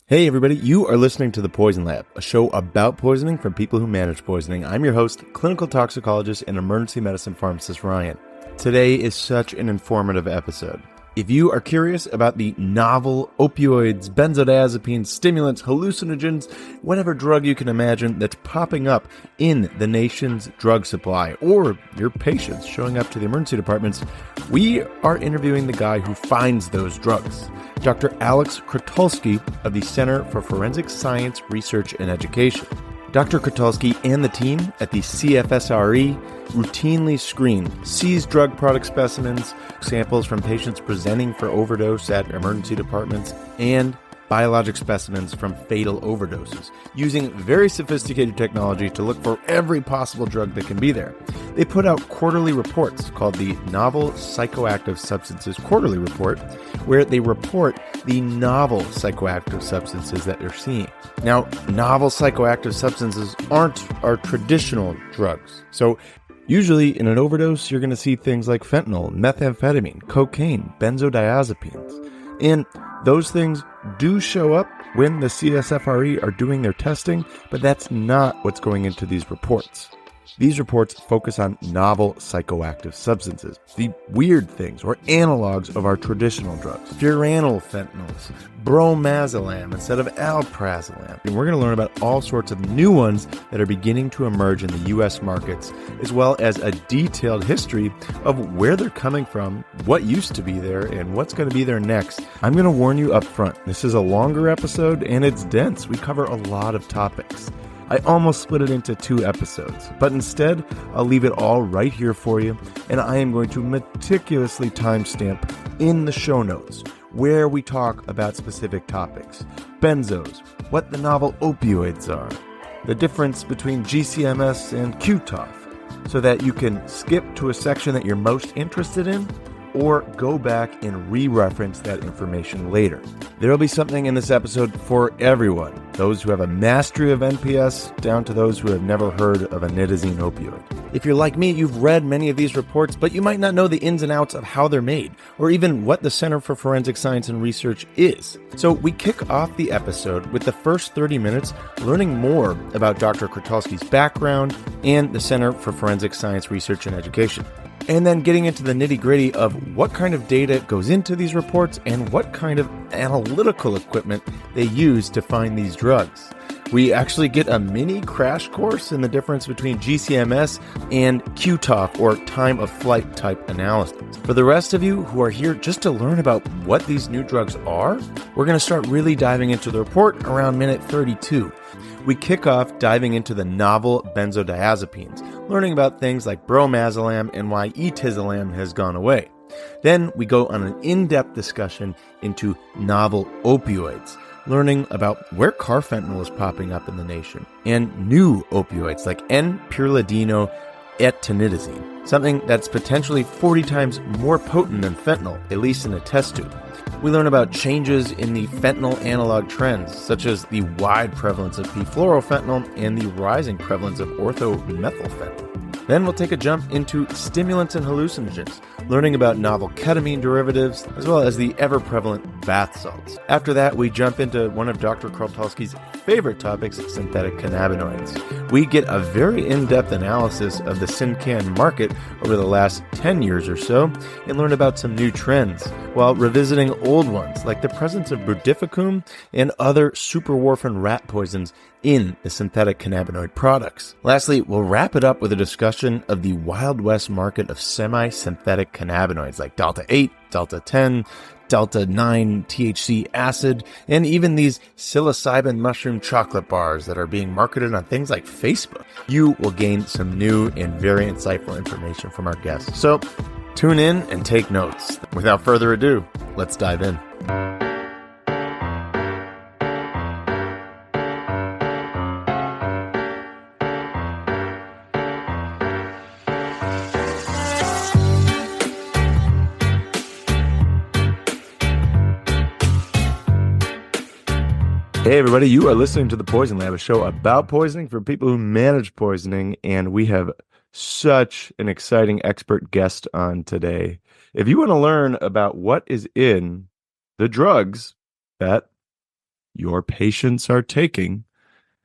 Hey everybody, you are listening to The Poison Lab, a show about poisoning from people who manage poisoning. I'm your host, clinical toxicologist and emergency medicine pharmacist Ryan. Today is such an informative episode. If you are curious about the novel opioids, benzodiazepines, stimulants, hallucinogens, whatever drug you can imagine that's popping up in the nation's drug supply, or your patients showing up to the emergency departments, we are interviewing the guy who finds those drugs, Dr. Alex Krotulski of the Center for Forensic Science Research and Education. Dr. Krotulski and the team at the CFSRE routinely screen seized drug product specimens, samples from patients presenting for overdose at emergency departments, and biologic specimens from fatal overdoses, using very sophisticated technology to look for every possible drug that can be there. They put out quarterly reports called the Novel Psychoactive Substances Quarterly Report, where they report the novel psychoactive substances that they're seeing. Now, novel psychoactive substances aren't our traditional drugs. So usually in an overdose, you're going to see things like fentanyl, methamphetamine, cocaine, benzodiazepines. And those things do show up when the CSFRE are doing their testing, but that's not what's going into these reports. These reports focus on novel psychoactive substances, the weird things or analogs of our traditional drugs, fentanyls, Bromazolam instead of alprazolam. And we're going to learn about all sorts of new ones that are beginning to emerge in the U.S. markets, as well as a detailed history of where they're coming from, what used to be there, and what's going to be there next. I'm going to warn you up front, this is a longer episode and it's dense. We cover a lot of topics. I almost split it into 2 episodes, but instead, I'll leave it all right here for you, and I am going to meticulously timestamp in the show notes where we talk about specific topics. Benzos, what the novel opioids are, the difference between GCMS and QTOF, so that you can skip to a section that you're most interested in, or go back and re-reference that information later. There will be something in this episode for everyone, those who have a mastery of NPS down to those who have never heard of a nitazene opioid. If you're like me, you've read many of these reports, but you might not know the ins and outs of how they're made, or even what the Center for Forensic Science and Research is. So we kick off the episode with the first 30 minutes learning more about Dr. Krotulski's background and the Center for Forensic Science Research and Education. And then getting into the nitty-gritty of what kind of data goes into these reports and what kind of analytical equipment they use to find these drugs. We actually get a mini crash course in the difference between GCMS and QTOF, or time of flight type analysis. For the rest of you who are here just to learn about what these new drugs are, we're going to start really diving into the report around minute 32. We kick off diving into the novel benzodiazepines, learning about things like bromazolam and why etizolam has gone away. Then we go on an in-depth discussion into novel opioids, learning about where carfentanil is popping up in the nation, and new opioids like N-pyrrolidino etonitazene, something that's potentially 40 times more potent than fentanyl, at least in a test tube. We learn about changes in the fentanyl analog trends, such as the wide prevalence of Para Fluorofentanyl and the rising prevalence of orthomethylfentanyl. Then we'll take a jump into stimulants and hallucinogens, learning about novel ketamine derivatives, as well as the ever-prevalent bath salts. After that, we jump into one of Dr. Krotulski's favorite topics, synthetic cannabinoids. We get a very in-depth analysis of the syncan market over the last 10 years or so, and learn about some new trends, while revisiting old ones, like the presence of brodifacoum and other superwarfarin rat poisons in the synthetic cannabinoid products. Lastly, we'll wrap it up with a discussion of the Wild West market of semi-synthetic cannabinoids like Delta-8, Delta-10, Delta-9 THC acid, and even these psilocybin mushroom chocolate bars that are being marketed on things like Facebook. You will gain some new and very insightful information from our guests. So tune in and take notes. Without further ado, let's dive in. Hey everybody, you are listening to The Poison Lab, a show about poisoning for people who manage poisoning, and we have such an exciting expert guest on today. If you want to learn about what is in the drugs that your patients are taking.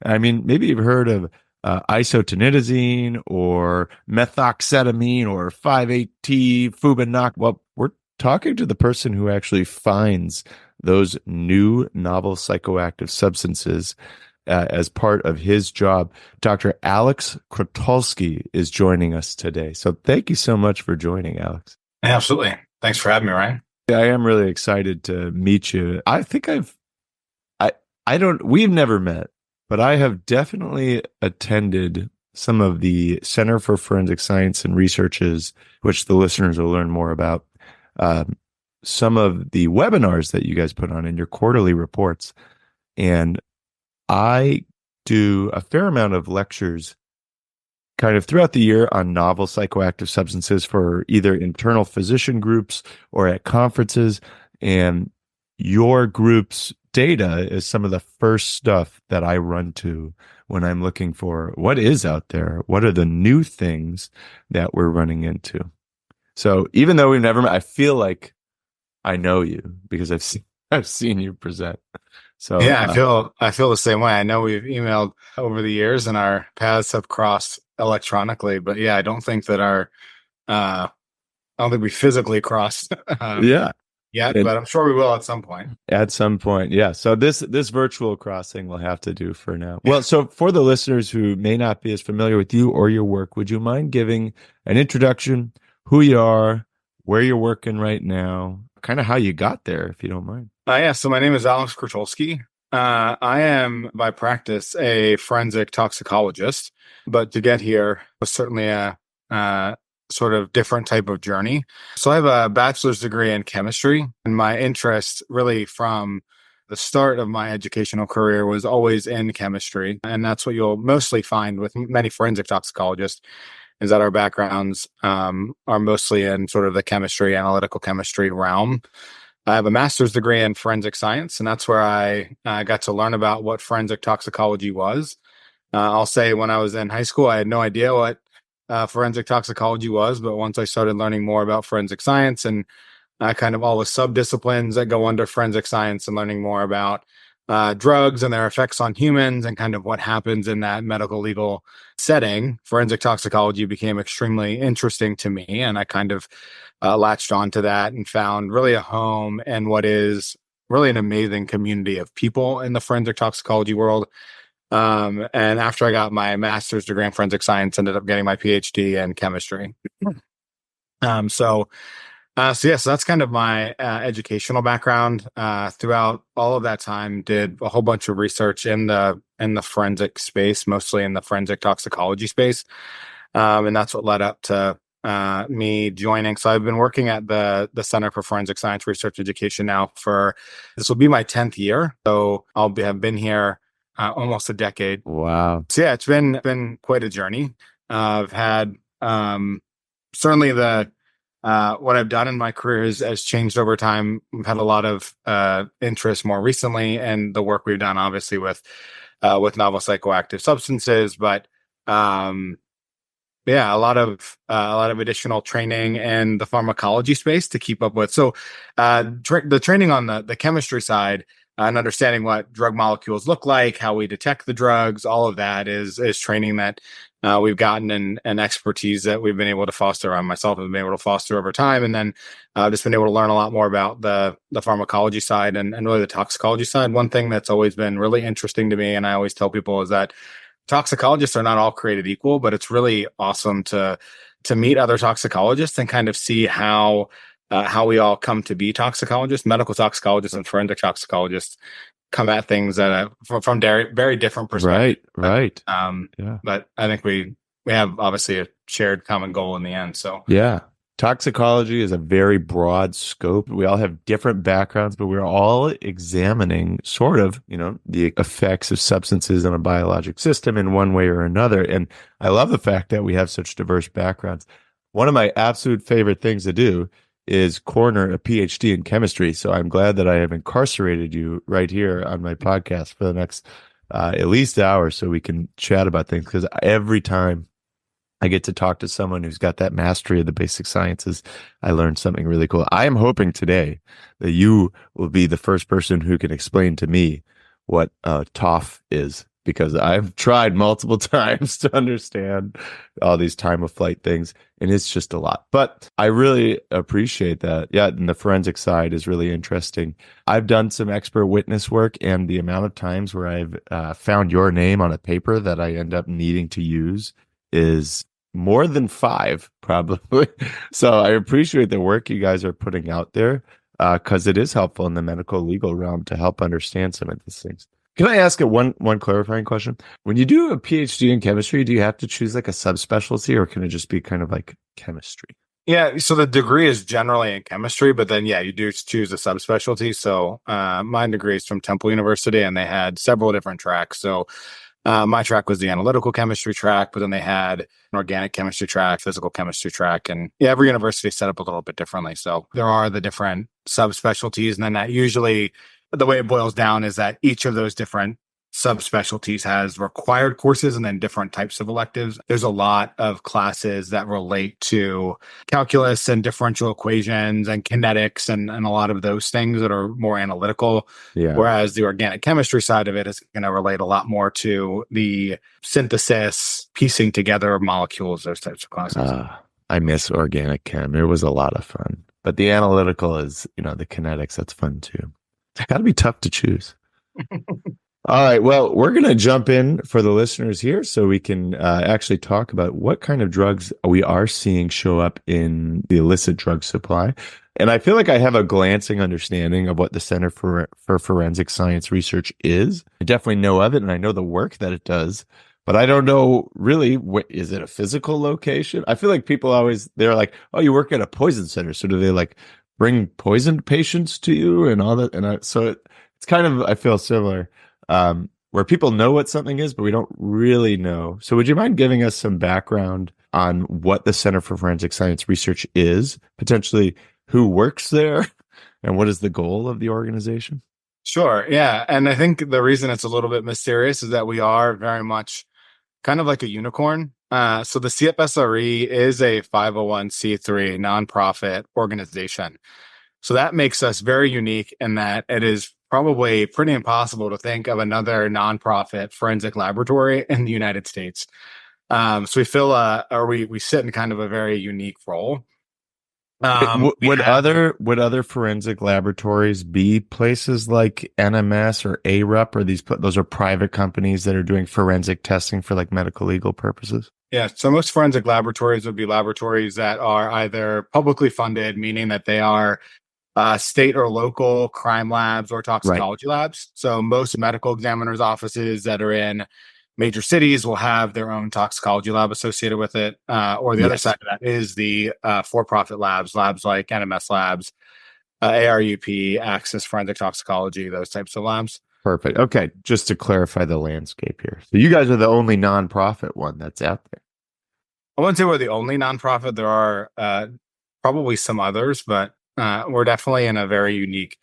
I mean, maybe you've heard of isotonitazine or methoxetamine or 5-HT fubinac. Well, we're talking to the person who actually finds those new novel psychoactive substances as part of his job. Dr. Alex Krotulski is joining us today. So thank you so much for joining, Alex. Absolutely. Thanks for having me, Ryan. I am really excited to meet you. I think we've never met, but I have definitely attended some of the Center for Forensic Science and Researches, which the listeners will learn more about. Some of the webinars that you guys put on in your quarterly reports. And I do a fair amount of lectures kind of throughout the year on novel psychoactive substances for either internal physician groups or at conferences. And your group's data is some of the first stuff that I run to when I'm looking for what is out there. What are the new things that we're running into? So even though we've never met, I feel like I know you because I've seen you present. So yeah, I feel the same way. I know we've emailed over the years and our paths have crossed electronically, but yeah, I don't think we physically crossed yeah. yet, but I'm sure we will at some point. At some point, yeah. So this virtual crossing we'll have to do for now. Well, so for the listeners who may not be as familiar with you or your work, would you mind giving an introduction, who you are, where you're working right now, kind of how you got there, if you don't mind? Yeah, so my name is Alex Krotulski. I am, by practice, a forensic toxicologist, but to get here was certainly a sort of different type of journey. So I have a bachelor's degree in chemistry, and my interest really from the start of my educational career was always in chemistry. And that's what you'll mostly find with many forensic toxicologists, is that our backgrounds are mostly in sort of the chemistry, analytical chemistry realm. I have a master's degree in forensic science, and that's where I got to learn about what forensic toxicology was. I'll say when I was in high school, I had no idea what forensic toxicology was, but once I started learning more about forensic science and kind of all the subdisciplines that go under forensic science and learning more about drugs and their effects on humans and kind of what happens in that medical legal setting, forensic toxicology became extremely interesting to me. And I kind of latched onto that and found really a home in what is really an amazing community of people in the forensic toxicology world. And after I got my master's degree in forensic science, ended up getting my PhD in chemistry. So that's kind of my educational background. Throughout all of that time, did a whole bunch of research in the forensic space, mostly in the forensic toxicology space, and that's what led up to me joining. So I've been working at the Center for Forensic Science Research Education now this will be my 10th year. So have been here almost a decade. Wow. So yeah, it's been quite a journey. I've had certainly what I've done in my career has changed over time. We've had a lot of interest more recently in the work we've done, obviously with novel psychoactive substances, but a lot of additional training in the pharmacology space to keep up with. So the training on the chemistry side and understanding what drug molecules look like, how we detect the drugs, all of that is training that we've gotten and expertise that we've been able to foster. I myself have been able to foster over time, and then just been able to learn a lot more about the pharmacology side and really the toxicology side. One thing that's always been really interesting to me, and I always tell people, is that toxicologists are not all created equal, but it's really awesome to meet other toxicologists and kind of see how we all come to be toxicologists. Medical toxicologists and forensic toxicologists come at things from very, very different perspectives. Right. But I think we have obviously a shared common goal in the end. So yeah. Toxicology is a very broad scope. We all have different backgrounds, but we're all examining sort of, the effects of substances on a biologic system in one way or another. And I love the fact that we have such diverse backgrounds. One of my absolute favorite things to do is corner a PhD in chemistry. So I'm glad that I have incarcerated you right here on my podcast for the next at least hour so we can chat about things, because every time I get to talk to someone who's got that mastery of the basic sciences, I learned something really cool. I am hoping today that you will be the first person who can explain to me what TOF is, because I've tried multiple times to understand all these time of flight things, and it's just a lot. But I really appreciate that. Yeah, and the forensic side is really interesting. I've done some expert witness work, and the amount of times where I've found your name on a paper that I end up needing to use is more than 5, probably. So I appreciate the work you guys are putting out there, because it is helpful in the medical legal realm to help understand some of these things. Can I ask one clarifying question? When you do a PhD in chemistry, do you have to choose like a subspecialty, or can it just be kind of like chemistry? Yeah, so the degree is generally in chemistry, but then you do choose a subspecialty. So my degree is from Temple University, and they had several different tracks. So my track was the analytical chemistry track, but then they had an organic chemistry track, physical chemistry track, and every university is set up a little bit differently. So there are the different subspecialties, and then that usually the way it boils down is that each of those different subspecialties has required courses and then different types of electives. There's a lot of classes that relate to calculus and differential equations and kinetics and a lot of those things that are more analytical. Yeah. Whereas the organic chemistry side of it is going to relate a lot more to the synthesis, piecing together of molecules, those types of classes. I miss organic chem. It was a lot of fun. But the analytical is, the kinetics, that's fun too. It's got to be tough to choose. All right. Well, we're going to jump in for the listeners here so we can actually talk about what kind of drugs we are seeing show up in the illicit drug supply. And I feel like I have a glancing understanding of what the Center for Forensic Science Research is. I definitely know of it, and I know the work that it does. But I don't know really, is it a physical location? I feel like people they're like, oh, you work at a poison center. So do they like bring poisoned patients to you and all that? And so it's kind of, I feel similar. Where people know what something is, but we don't really know. So would you mind giving us some background on what the Center for Forensic Science Research is, potentially who works there, and what is the goal of the organization? Sure. Yeah. And I think the reason it's a little bit mysterious is that we are very much kind of like a unicorn. So the CFSRE is a 501c3 nonprofit organization. So that makes us very unique in that it is probably pretty impossible to think of another nonprofit forensic laboratory in the United States. So we feel, we sit in kind of a very unique role. Would other forensic laboratories be places like NMS or ARUP, or those are private companies that are doing forensic testing for like medical legal purposes? Yeah, so most forensic laboratories would be laboratories that are either publicly funded, meaning that they are state or local crime labs or toxicology labs. So most medical examiners' offices that are in major cities will have their own toxicology lab associated with it. Or the other side of that is the for-profit labs like NMS Labs, ARUP, Axis Forensic Toxicology, those types of labs. Perfect. Okay, just to clarify the landscape here. So you guys are the only nonprofit one that's out there. I wouldn't say we're the only nonprofit. There are probably some others, but we're definitely in a very unique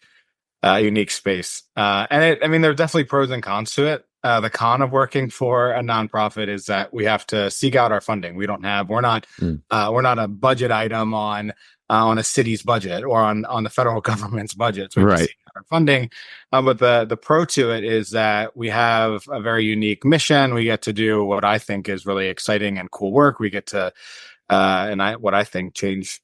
space. And there are definitely pros and cons to it. The con of working for a nonprofit is that we have to seek out our funding. We're not a budget item on a city's budget or on the federal government's budget. So we have to seek out our funding. But the pro to it is that we have a very unique mission. We get to do what I think is really exciting and cool work. We get to what I think change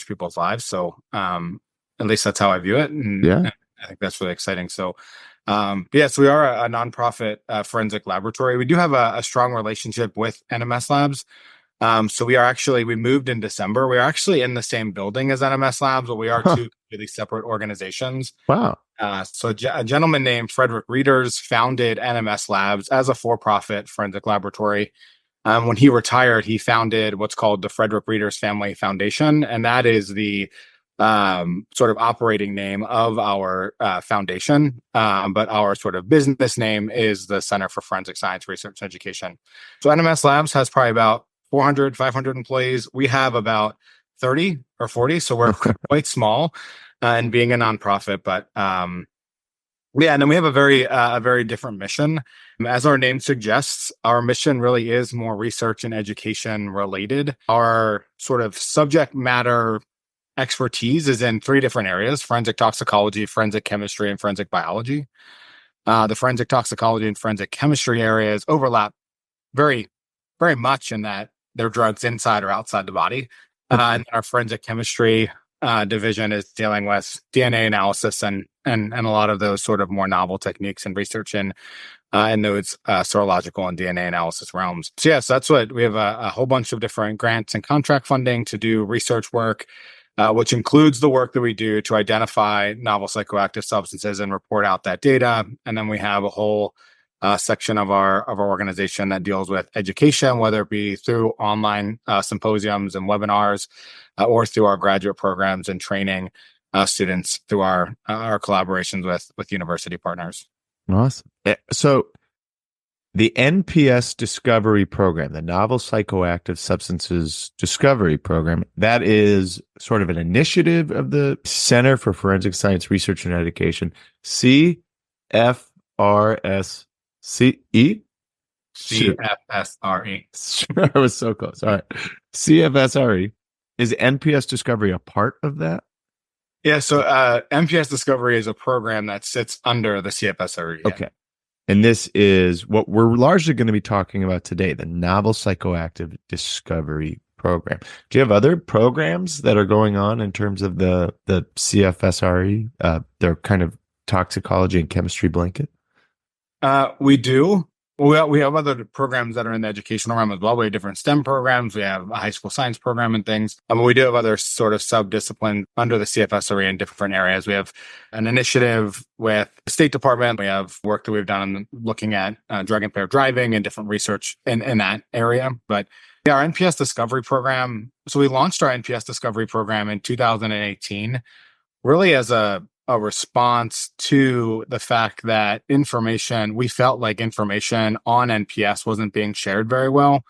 people's lives. So at least that's how I view it. And I think that's really exciting. So so we are a nonprofit forensic laboratory. We do have a strong relationship with NMS Labs. So we moved in December. We're actually in the same building as NMS Labs, but we are two completely separate organizations. Wow. So a gentleman named Frederick Reeders founded NMS Labs as a for-profit forensic laboratory. When he retired, he founded what's called the Frederick Reeders Family Foundation, and that is the sort of operating name of our foundation. But our sort of business name is the Center for Forensic Science Research and Education. So NMS Labs has probably about 400, 500 employees. We have about 30 or 40, so we're quite small and being a nonprofit, but and then we have a very different mission. As our name suggests, our mission really is more research and education related. Our sort of subject matter expertise is in 3 different areas: forensic toxicology, forensic chemistry, and forensic biology. The forensic toxicology and forensic chemistry areas overlap very, very much in that they're drugs inside or outside the body. And our forensic chemistry division is dealing with DNA analysis and a lot of those sort of more novel techniques and research in those serological and DNA analysis realms. So yes, that's what we have a whole bunch of different grants and contract funding to do research work, which includes the work that we do to identify novel psychoactive substances and report out that data. And then we have a whole section of our organization that deals with education, whether it be through online symposiums and webinars, or through our graduate programs and training students through our collaborations with university partners. Awesome. So the NPS Discovery Program, the Novel Psychoactive Substances Discovery Program, that is sort of an initiative of the Center for Forensic Science Research and Education, CFRSCE? CFSRE. I was so close. All right. CFSRE. Is NPS Discovery a part of that? Yeah, so NPS Discovery is a program that sits under the CFSRE. Yeah. Okay. And this is what we're largely going to be talking about today, the Novel Psychoactive Discovery Program. Do you have other programs that are going on in terms of the CFSRE, their kind of toxicology and chemistry blanket? We do. We have other programs that are in the educational realm as well. We have different STEM programs. We have a high school science program and things. But we do have other sort of sub-disciplines under the CFSRE in different areas. We have an initiative with the State Department. We have work that we've done looking at drug-impaired driving and different research in that area. But yeah, our NPS Discovery Program, so we launched our NPS Discovery Program in 2018, really as a response to the fact that we felt like information on NPS wasn't being shared very well.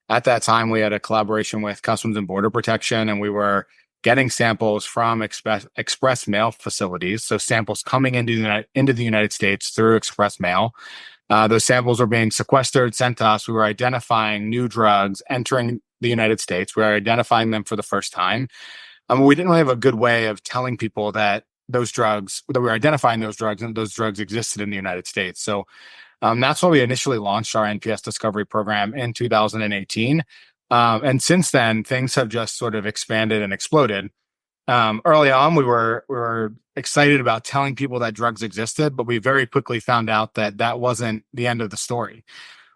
At that time, we had a collaboration with Customs and Border Protection, and we were getting samples from express mail facilities. So samples coming into the United States through express mail. Those samples were being sequestered, sent to us. We were identifying new drugs entering the United States. We were identifying them for the first time. We didn't really have a good way of telling people that we were identifying those drugs and those drugs existed in the United States. So that's why we initially launched our NPS Discovery Program in 2018. And since then, things have just sort of expanded and exploded. Early on, we were excited about telling people that drugs existed, but we very quickly found out that wasn't the end of the story.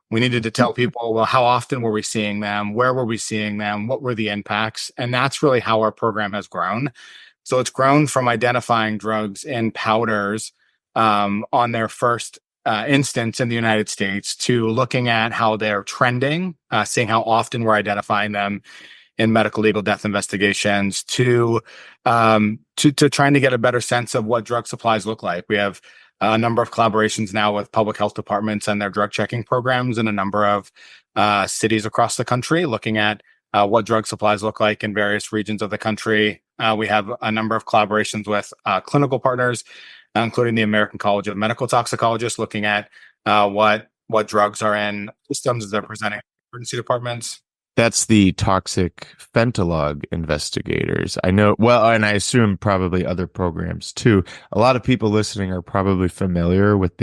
We needed to tell people, well, how often were we seeing them? Where were we seeing them? What were the impacts? And that's really how our program has grown. So it's grown from identifying drugs in powders on their first instance in the United States to looking at how they're trending, seeing how often we're identifying them in medical legal death investigations, to trying to get a better sense of what drug supplies look like. We have a number of collaborations now with public health departments and their drug checking programs in a number of cities across the country, looking at what drug supplies look like in various regions of the country. We have a number of collaborations with clinical partners, including the American College of Medical Toxicologists, looking at what drugs are in systems as they're presenting emergency departments. That's the toxic fentanyl investigators. I know, well, and I assume probably other programs too. A lot of people listening are probably familiar with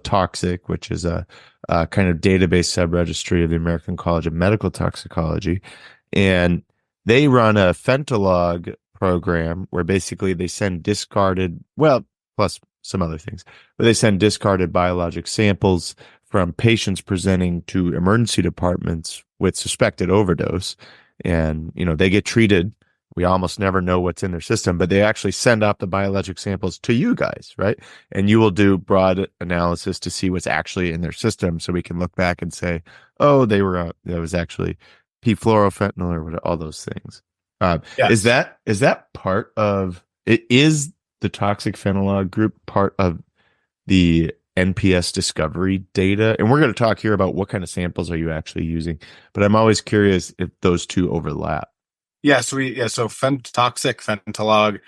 Toxic, which is a kind of database sub-registry of the American College of Medical Toxicology. And they run a fentanyl program where basically they send plus some other things, but they send discarded biologic samples from patients presenting to emergency departments with suspected overdose. And, they get treated. We almost never know what's in their system, but they actually send off the biologic samples to you guys, right? And you will do broad analysis to see what's actually in their system. So we can look back and say, oh, that was actually Fluorofentanyl or all those things. Yes. Is that part of it? Is the toxic fentanyl group part of the NPS discovery data? And we're going to talk here about what kind of samples are you actually using, but I'm always curious if those two overlap. Yes, so Toxic Fentanyl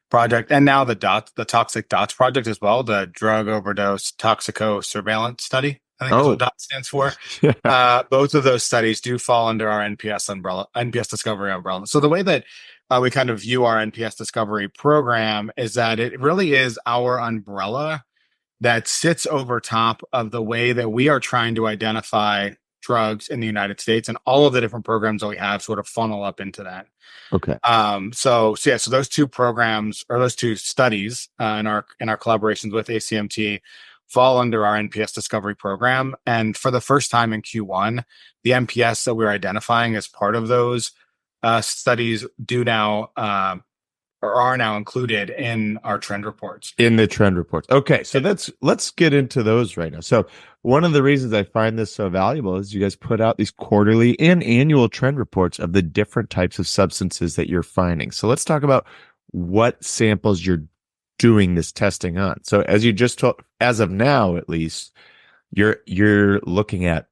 project, and now the Toxic Dots project as well, the drug overdose toxico surveillance study, I think is what DOT stands for. Yeah. Both of those studies do fall under our NPS Discovery umbrella. So the way that we kind of view our NPS Discovery program is that it really is our umbrella that sits over top of the way that we are trying to identify drugs in the United States, and all of the different programs that we have sort of funnel up into that. Okay. So those two programs, or those two studies, in our collaborations with ACMT, fall under our NPS discovery program. And for the first time in Q1, the NPS that we're identifying as part of those studies do now or are now included in our trend reports. In the trend reports. Okay, so let's get into those right now. So one of the reasons I find this so valuable is you guys put out these quarterly and annual trend reports of the different types of substances that you're finding. So let's talk about what samples you're doing this testing on. So as you just told, as of now at least, you're looking at,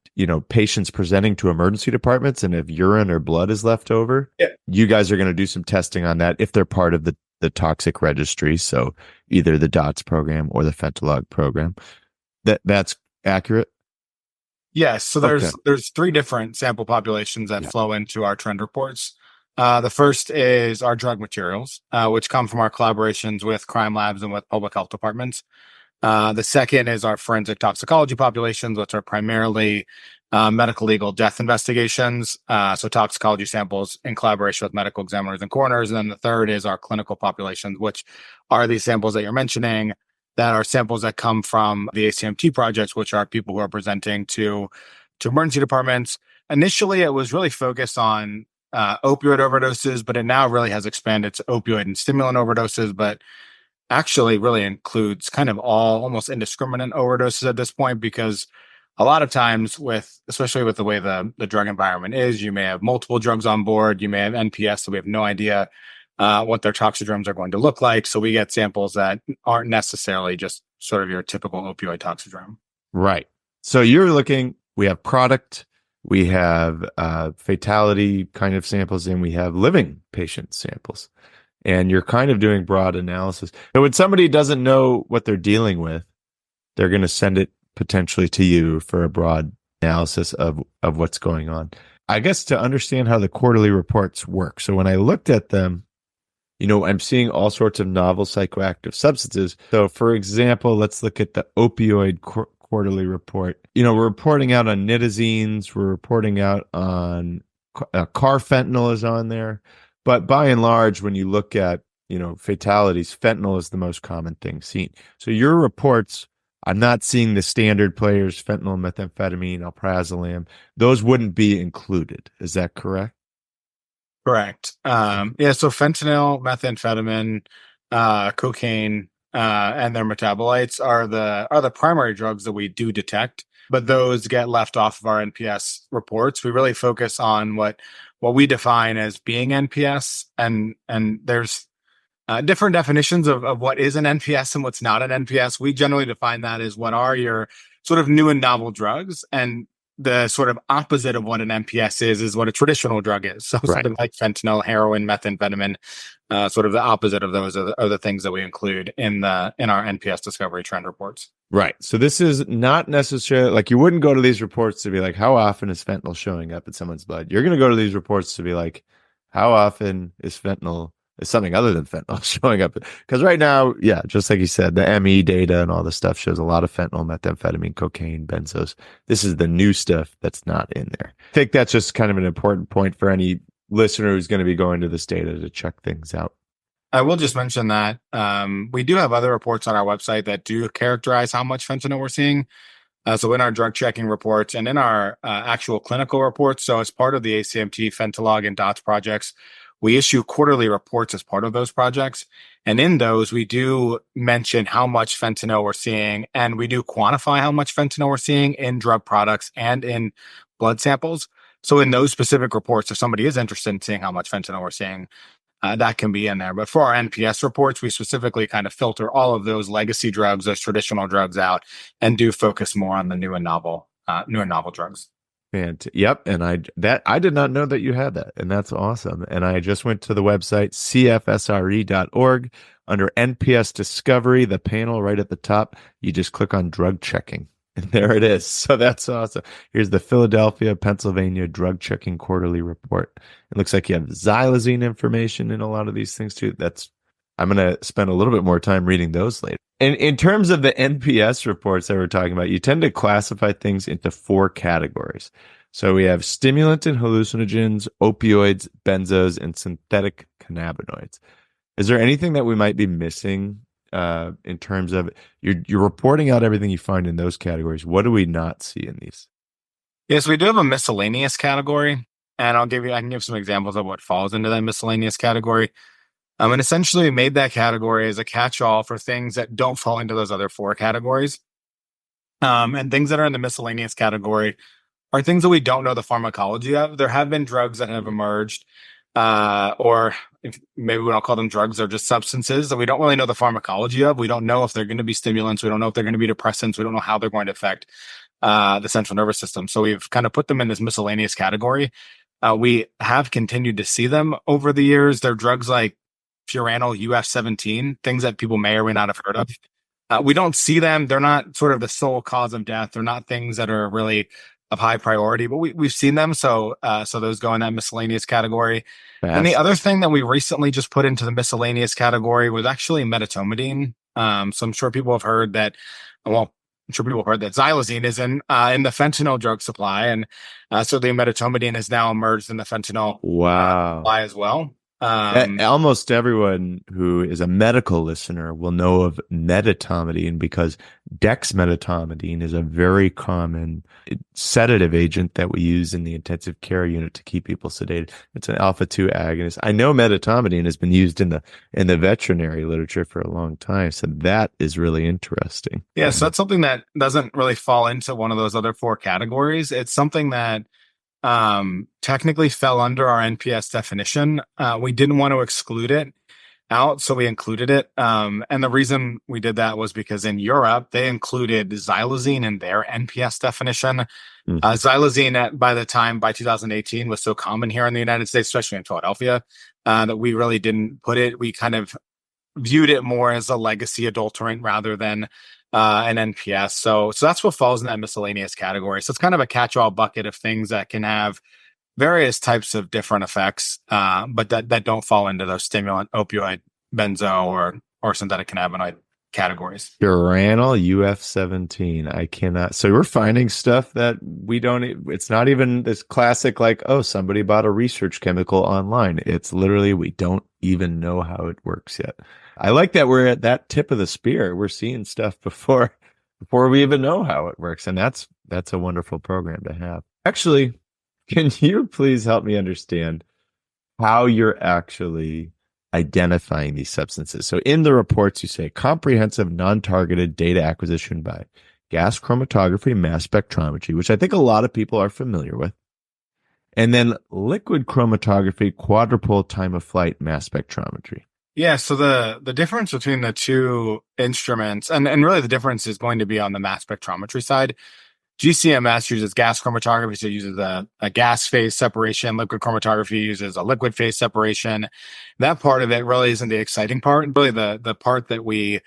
patients presenting to emergency departments, and if urine or blood is left over, you guys are going to do some testing on that if they're part of the toxic registry. So either the DOTS program or the Fentanyl program. That's accurate? Yes. So there's three different sample populations that flow into our trend reports. The first is our drug materials, which come from our collaborations with crime labs and with public health departments. The second is our forensic toxicology populations, which are primarily medical legal death investigations, so toxicology samples in collaboration with medical examiners and coroners. And then the third is our clinical populations, which are these samples that you're mentioning, that are samples that come from the ACMT projects, which are people who are presenting to emergency departments. Initially, it was really focused on opioid overdoses, but it now really has expanded to opioid and stimulant overdoses, but actually really includes kind of all almost indiscriminate overdoses at this point, because a lot of times especially with the way the drug environment is, you may have multiple drugs on board, you may have NPS, so we have no idea what their toxidromes are going to look like. So we get samples that aren't necessarily just sort of your typical opioid toxidrome. Right. So we have product, we have fatality kind of samples, and we have living patient samples. And you're kind of doing broad analysis. And when somebody doesn't know what they're dealing with, they're going to send it potentially to you for a broad analysis of what's going on. I guess to understand how the quarterly reports work. So when I looked at them, I'm seeing all sorts of novel psychoactive substances. So for example, let's look at the opioid quarterly report. We're reporting out on nitazines. We're reporting out on carfentanil is on there. But by and large, when you look at, fatalities, fentanyl is the most common thing seen. So your reports, I'm not seeing the standard players, fentanyl, methamphetamine, alprazolam. Those wouldn't be included. Is that correct? Correct. So fentanyl, methamphetamine, cocaine, and their metabolites are the primary drugs that we do detect, but those get left off of our NPS reports. We really focus on what we define as being NPS, and there's different definitions of what is an NPS and what's not an NPS. We generally define that as what are your sort of new and novel drugs, and the sort of opposite of what an NPS is what a traditional drug is. So something like fentanyl, heroin, methamphetamine, sort of the opposite of those are the things that we include in our NPS discovery trend reports. Right. So this is not necessarily like you wouldn't go to these reports to be like, how often is fentanyl showing up in someone's blood? You're going to go to these reports to be like, how often is something other than fentanyl showing up? Because right now, just like you said, the ME data and all this stuff shows a lot of fentanyl, methamphetamine, cocaine, benzos. This is the new stuff that's not in there. I think that's just kind of an important point for any listener who's going to be going to this data to check things out. I will just mention that we do have other reports on our website that do characterize how much fentanyl we're seeing. So in our drug checking reports and in our actual clinical reports, so as part of the ACMT, Fentanyl, and DOTS projects, we issue quarterly reports as part of those projects. And in those, we do mention how much fentanyl we're seeing, and we do quantify how much fentanyl we're seeing in drug products and in blood samples. So in those specific reports, if somebody is interested in seeing how much fentanyl we're seeing, that can be in there. But for our NPS reports, we specifically kind of filter all of those legacy drugs, those traditional drugs out, and do focus more on the new and novel drugs. Yep. And I did not know that you had that. And that's awesome. And I just went to the website, cfsre.org. Under NPS Discovery, the panel right at the top, you just click on drug checking. And there it is. So that's awesome. Here's the Philadelphia, Pennsylvania drug checking quarterly report. It looks like you have xylazine information in a lot of these things too. That's I'm going to spend a little bit more time reading those later. And in terms of the NPS reports that we're talking about, you tend to classify things into four categories. So we have stimulant and hallucinogens, opioids, benzos, and synthetic cannabinoids. Is there anything that we might be missing in terms of you're reporting out everything you find in those categories? What do we not see in these? Yes, we do have a miscellaneous category, and I can give some examples of what falls into that miscellaneous category. And essentially we made that category as a catch-all for things that don't fall into those other four categories. And things that are in the miscellaneous category are things that we don't know the pharmacology of. There have been drugs that have emerged, or if maybe we don't call them drugs, they're just substances that we don't really know the pharmacology of. We don't know if they're going to be stimulants. We don't know if they're going to be depressants. We don't know how they're going to affect the central nervous system. So we've kind of put them in this miscellaneous category. We have continued to see them over the years. They're drugs like Furanyl UF17, things that people may or may not have heard of. We don't see them. They're not sort of the sole cause of death. They're not things that are really of high priority, but we've seen them. So those go in that miscellaneous category. And the other thing that we recently just put into the miscellaneous category was actually medetomidine. So I'm sure people have heard that, well, I'm sure people have heard that xylazine is in the fentanyl drug supply. And so the medetomidine has now emerged in the fentanyl supply as well. Almost everyone who is a medical listener will know of medetomidine because dexmedetomidine is a very common sedative agent that we use in the intensive care unit to keep people sedated. It's an alpha-2 agonist. I know medetomidine has been used in the veterinary literature for a long time, so that is really interesting. Yeah, so that's something that doesn't really fall into one of those other four categories. It's something that technically fell under our NPS definition. We didn't want to exclude it out, so we included it. And the reason we did that was because in Europe, they included xylazine in their NPS definition. Xylazine, by 2018, was so common here in the United States, especially in Philadelphia, that we really didn't put it. We kind of viewed it more as a legacy adulterant rather than an NPS. So that's what falls in that miscellaneous category. So it's kind of a catch-all bucket of things that can have various types of different effects, but that don't fall into those stimulant, opioid, benzo, or synthetic cannabinoid categories. Furanyl UF17. I cannot. So we're finding stuff that we don't. It's not even this classic like, oh, somebody bought a research chemical online. It's literally we don't even know how it works yet. I like that we're at that tip of the spear. We're seeing stuff before we even know how it works, and that's a wonderful program to have. Actually, can you please help me understand how you're actually identifying these substances? So in the reports, you say comprehensive non-targeted data acquisition by gas chromatography, mass spectrometry, which I think a lot of people are familiar with. And then liquid chromatography, quadrupole time of flight, mass spectrometry. Yeah, so the difference between the two instruments, and really the difference is going to be on the mass spectrometry side. GCMS uses gas chromatography, so it uses a gas phase separation. Liquid chromatography uses a liquid phase separation. That part of it really isn't the exciting part. Really, the part that we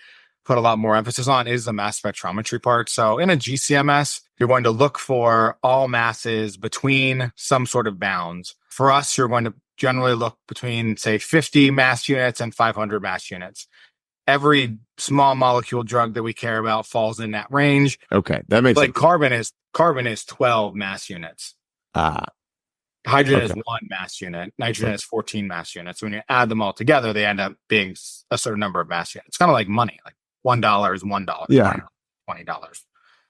put a lot more emphasis on is the mass spectrometry part. So in a GCMS, you're going to look for all masses between some sort of bounds. For us, you're going to generally look between, say, 50 mass units and 500 mass units. Every small molecule drug that we care about falls in that range. Okay, that makes sense. Carbon is 12 mass units. Hydrogen is 1 mass unit. Nitrogen is 14 mass units. So when you add them all together, they end up being a certain number of mass units. It's kind of like money, like $1 is $1. Yeah, $20.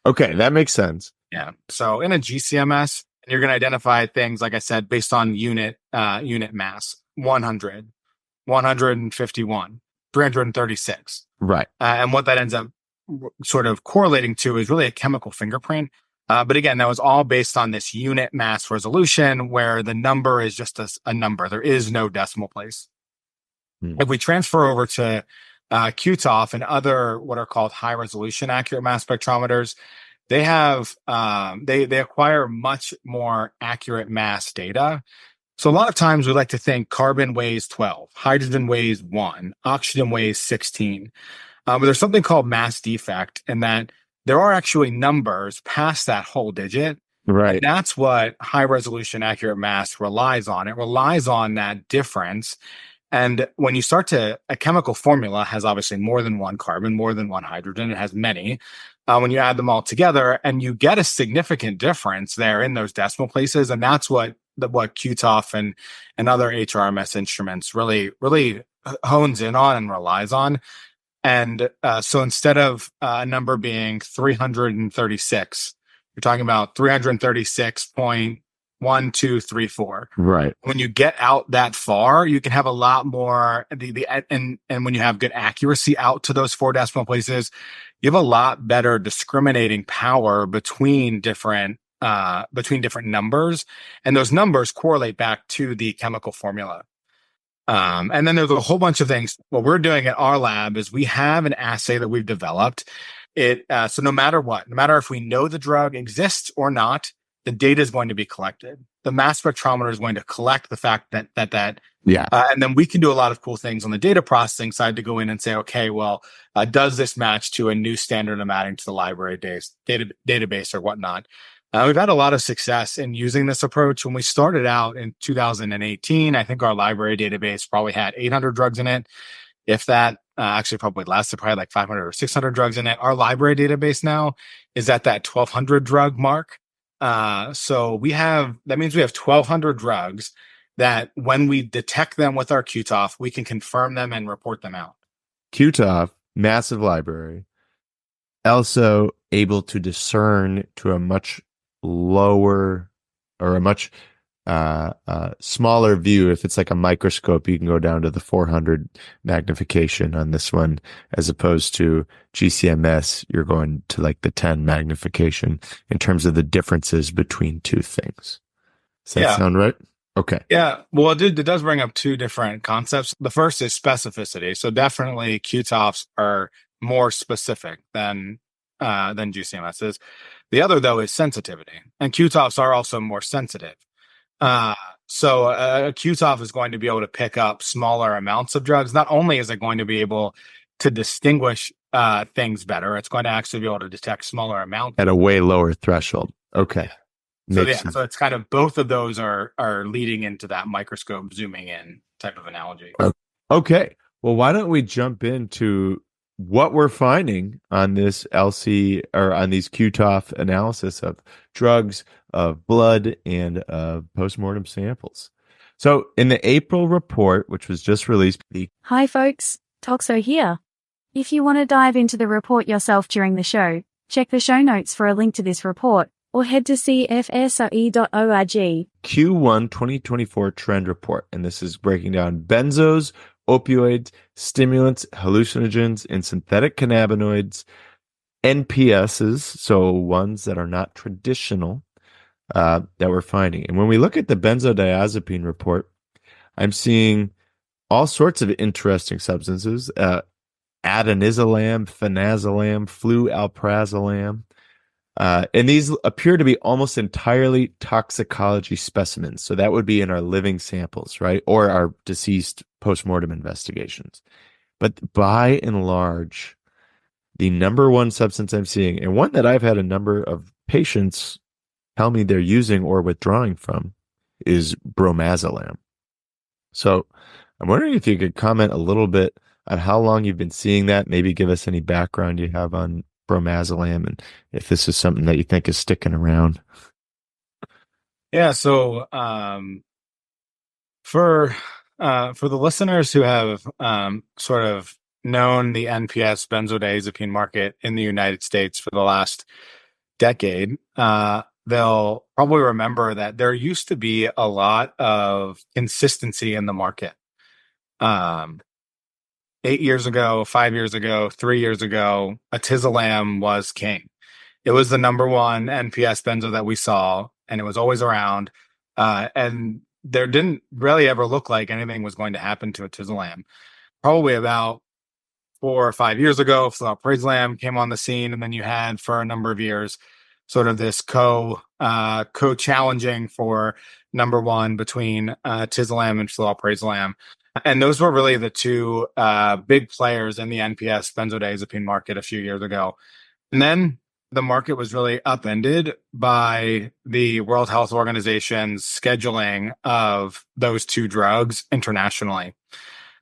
Okay, that makes sense. Yeah. So in a GCMS, you're going to identify things, like I said, based on unit mass: 100, 151, 336. Right. And what that ends up sort of correlating to is really a chemical fingerprint. But again, that was all based on this unit mass resolution where the number is just a number. There is no decimal place. If we transfer over to QTOF and other what are called high resolution accurate mass spectrometers, they have they acquire much more accurate mass data. So a lot of times we like to think carbon weighs 12, hydrogen weighs 1, oxygen weighs 16. But there's something called mass defect, in that there are actually numbers past that whole digit. Right. And that's what high resolution accurate mass relies on. It relies on that difference. And when you start a chemical formula has obviously more than one carbon, more than one hydrogen. It has many. When you add them all together, and you get a significant difference there in those decimal places, and that's what QTOF and other HRMS instruments really hones in on and relies on. And so instead of a number being 336, you're talking about 336.1234. Right. When you get out that far, you can have a lot more and when you have good accuracy out to those 4 decimal places, you have a lot better discriminating power between different numbers, and those numbers correlate back to the chemical formula. And then there's a whole bunch of things. What we're doing at our lab is we have an assay that we've developed. So no matter what, no matter if we know the drug exists or not, the data is going to be collected. The mass spectrometer is going to collect the fact that and then we can do a lot of cool things on the data processing side to go in and say, okay, well, does this match to a new standard I'm adding to the library database or whatnot? We've had a lot of success in using this approach. When we started out in 2018, I think our library database probably had 800 drugs in it. If that actually probably less, it probably had like 500 or 600 drugs in it. Our library database now is at that 1,200 drug mark. So that means we have 1,200 drugs that when we detect them with our QTOF, we can confirm them and report them out. QTOF, massive library, also able to discern to a much lower or a much smaller view. If it's like a microscope, you can go down to the 400 magnification on this one, as opposed to GCMS, you're going to like the 10 magnification in terms of the differences between two things. Does that sound right? Okay. Yeah. Well, it does bring up 2 different concepts. The first is specificity. So definitely QTOFs are more specific than GCMS is. The other, though, is sensitivity. And QTOFs are also more sensitive. So a QTOF is going to be able to pick up smaller amounts of drugs. Not only is it going to be able to distinguish things better, it's going to actually be able to detect smaller amounts at a way lower threshold. Okay. So it's kind of both of those are leading into that microscope zooming in type of analogy. Okay. Well, why don't we jump into what we're finding on this LC or on these QTOF analysis of drugs, of blood, and of postmortem samples. So in the April report, which was just released, Hi folks, Toxo here. If you want to dive into the report yourself during the show, check the show notes for a link to this report, or head to cfsoe.org. Q1 2024 trend report, and this is breaking down benzos, opioids, stimulants, hallucinogens, and synthetic cannabinoids, NPSs, so ones that are not traditional, that we're finding. And when we look at the benzodiazepine report, I'm seeing all sorts of interesting substances, adonizolam, phenozolam, flualprazolam, and these appear to be almost entirely toxicology specimens. So that would be in our living samples, right? Or our deceased postmortem investigations. But by and large, the number one substance I'm seeing, and one that I've had a number of patients tell me they're using or withdrawing from, is bromazolam. So I'm wondering if you could comment a little bit on how long you've been seeing that, maybe give us any background you have on bromazolam, and if this is something that you think is sticking around. Yeah. So for the listeners who have sort of known the NPS benzodiazepine market in the United States for the last decade, they'll probably remember that there used to be a lot of consistency in the market. 8 years ago, 5 years ago, 3 years ago, atizolam was king. It was the number one NPS benzo that we saw, and it was always around. And there didn't really ever look like anything was going to happen to atizolam. Probably about 4 or 5 years ago, flualprazolam came on the scene, and then you had for a number of years sort of this co-challenging for number one between atizolam and flualprazolam. And those were really the 2 big players in the NPS benzodiazepine market a few years ago. And then the market was really upended by the World Health Organization's scheduling of those 2 drugs internationally.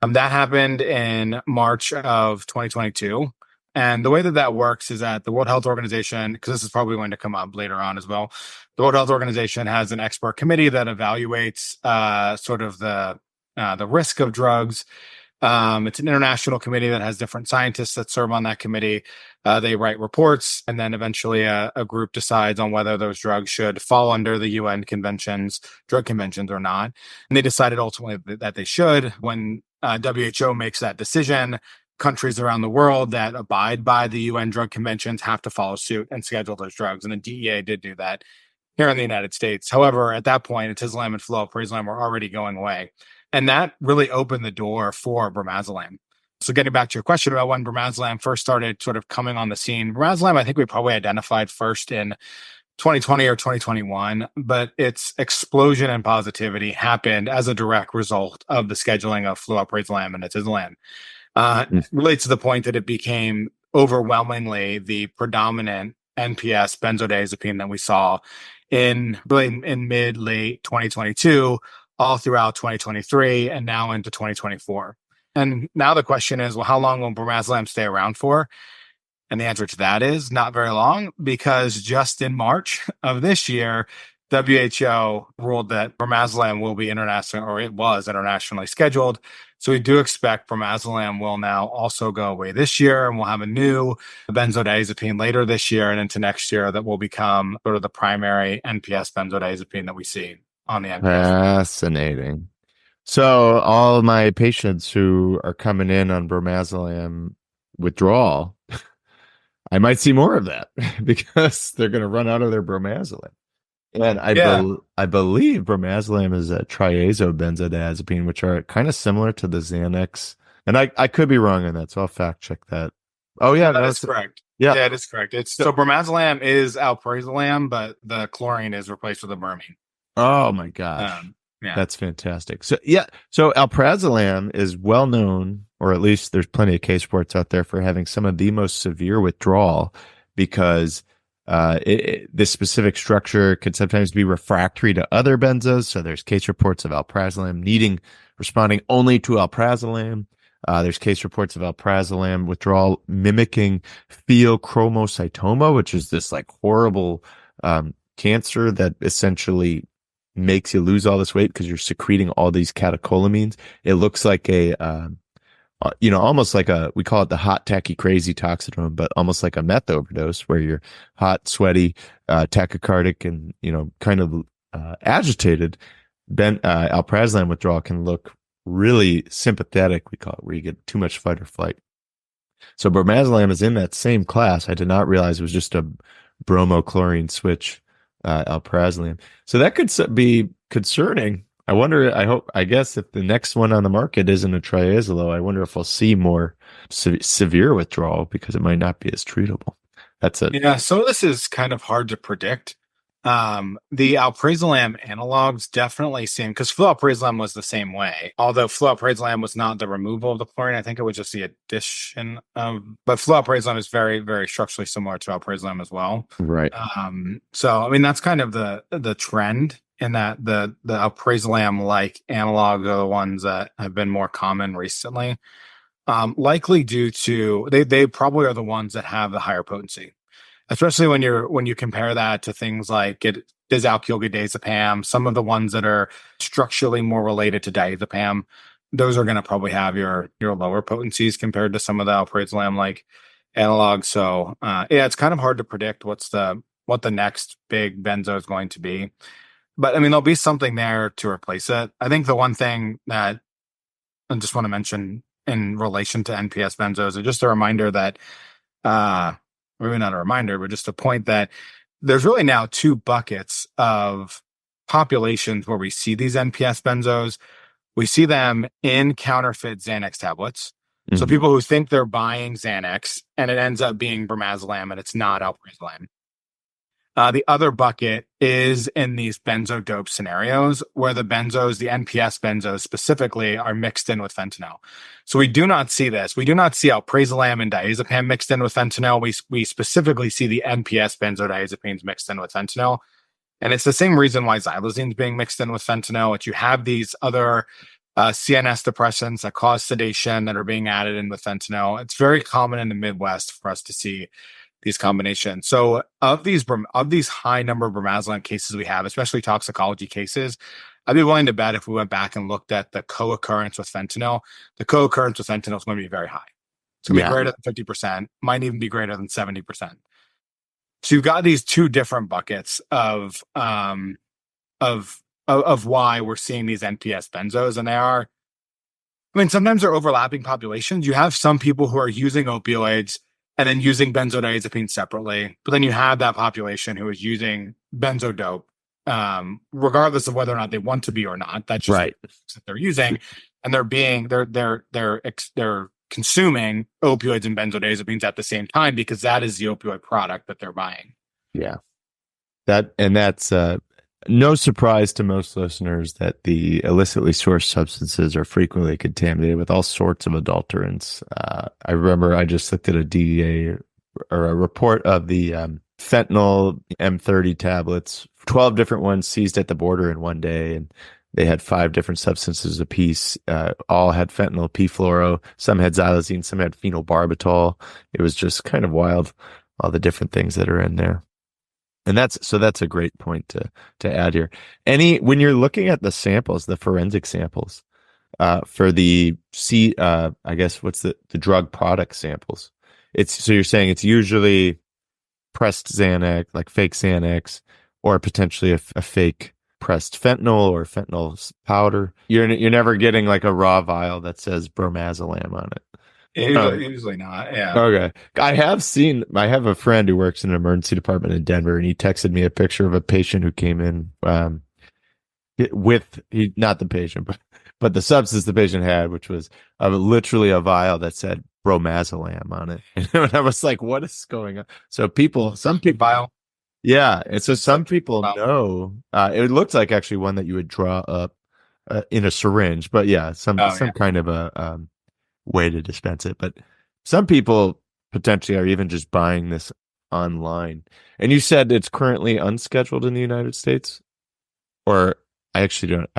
That happened in March of 2022. And the way that that works is that the World Health Organization, because this is probably going to come up later on as well, the World Health Organization has an expert committee that evaluates sort of the risk of drugs. It's an international committee that has different scientists that serve on that committee. They write reports, and then eventually a group decides on whether those drugs should fall under the UN conventions, drug conventions, or not. And they decided ultimately that they should. When WHO makes that decision, countries around the world that abide by the UN drug conventions have to follow suit and schedule those drugs. And the DEA did do that here in the United States. However, at that point, Etizolam and fluoxetine were already going away. And that really opened the door for Bromazolam. So getting back to your question about when Bromazolam first started sort of coming on the scene, Bromazolam, I think we probably identified first in 2020 or 2021, but its explosion in positivity happened as a direct result of the scheduling of fluoxetine and etizolam. Relates to the point that it became overwhelmingly the predominant NPS benzodiazepine that we saw in mid-late 2022, all throughout 2023, and now into 2024. And now the question is, well, how long will Bromazolam stay around for? And the answer to that is not very long, because just in March of this year, WHO ruled that Bromazolam will be international, or it was internationally scheduled. So we do expect Bromazolam will now also go away this year, and we'll have a new benzodiazepine later this year and into next year that will become sort of the primary NPS benzodiazepine that we see on the NPS. Fascinating. So all my patients who are coming in on Bromazolam withdrawal, I might see more of that because they're going to run out of their Bromazolam. And I believe Bromazolam is a triazobenzodiazepine, which are kind of similar to the Xanax. And I could be wrong on that, so I'll fact check that. Oh yeah, that's correct. Yeah, it is correct. So Bromazolam is alprazolam, but the chlorine is replaced with a bromine. Oh my gosh. That's fantastic. So alprazolam is well known, or at least there's plenty of case reports out there for having some of the most severe withdrawal because this specific structure could sometimes be refractory to other benzos. So there's case reports of alprazolam responding only to alprazolam. There's case reports of alprazolam withdrawal mimicking pheochromocytoma, which is this like horrible cancer that essentially makes you lose all this weight because you're secreting all these catecholamines. It looks like almost like we call it the hot, tacky, crazy toxidrome, but almost like a meth overdose where you're hot, sweaty, tachycardic, and, kind of agitated. Alprazolam withdrawal can look really sympathetic, we call it, where you get too much fight or flight. So Bromazolam is in that same class. I did not realize it was just a bromochlorine switch. Alprazolam. So that could be concerning. I guess if the next one on the market isn't a triazolo, I wonder if we'll see more severe withdrawal because it might not be as treatable. That's it. Yeah, so this is kind of hard to predict. The alprazolam analogs definitely seem, because fluoxetine was the same way, although fluoxetine was not the removal of the chlorine. I think it was just the addition of, but fluoxetine is very, very structurally similar to alprazolam as well. Right. So, I mean, that's kind of the trend in that the alprazolam like analogs are the ones that have been more common recently. Likely due to, they probably are the ones that have the higher potency. Especially when you compare that to things like dizalkylgidazepam, some of the ones that are structurally more related to diazepam, those are going to probably have your lower potencies compared to some of the alprazolam like analogs. So it's kind of hard to predict what the next big benzo is going to be. But I mean, there'll be something there to replace it. I think the one thing that I just want to mention in relation to NPS benzos is just a reminder that maybe not a reminder, but just a point that there's really now two buckets of populations where we see these NPS benzos. We see them in counterfeit Xanax tablets. Mm-hmm. So people who think they're buying Xanax and it ends up being Bromazolam and it's not alprazolam. The other bucket is in these benzo dope scenarios where the benzos, the NPS benzos specifically, are mixed in with fentanyl. So we do not see this. We do not see alprazolam and diazepam mixed in with fentanyl. We specifically see the NPS benzodiazepines mixed in with fentanyl. And it's the same reason why xylazine is being mixed in with fentanyl. It's you have these other CNS depressants that cause sedation that are being added in with fentanyl. It's very common in the Midwest for us to see these combinations. So of these high number of bromazolam cases we have, especially toxicology cases, I'd be willing to bet if we went back and looked at the co-occurrence with fentanyl, the co-occurrence with fentanyl is going to be very high. It's going to be greater than 50%, might even be greater than 70%. So you've got these two different buckets of why we're seeing these NPS benzos, and sometimes they're overlapping populations. You have some people who are using opioids and then using benzodiazepines separately, but then you have that population who is using benzodope, regardless of whether or not they want to be or not. That's just that they're using, and they're consuming opioids and benzodiazepines at the same time because that is the opioid product that they're buying. Yeah, that's no surprise to most listeners that the illicitly sourced substances are frequently contaminated with all sorts of adulterants. I remember I just looked at a DEA or a report of the fentanyl M30 tablets, 12 different ones seized at the border in one day, and they had 5 different substances apiece. All had fentanyl, P-fluoro, some had xylazine, some had phenobarbital. It was just kind of wild, all the different things that are in there. And that's a great point to add here. When you're looking at the samples, the forensic samples, for the I guess what's the drug product samples? So you're saying it's usually pressed Xanax, like fake Xanax, or potentially a fake pressed fentanyl or fentanyl powder. You're never getting like a raw vial that says bromazolam on it. Usually not. Yeah. Okay. I have a friend who works in an emergency department in Denver, and he texted me a picture of a patient who came in not the patient, but the substance the patient had, which was literally a vial that said bromazolam on it. And I was like, what is going on? So some people, vial. Yeah. And so some people know, it looked like actually one that you would draw up in a syringe, but yeah, some kind of a way to dispense it. But some people potentially are even just buying this online. And you said it's currently unscheduled in the United States? Or I actually don't.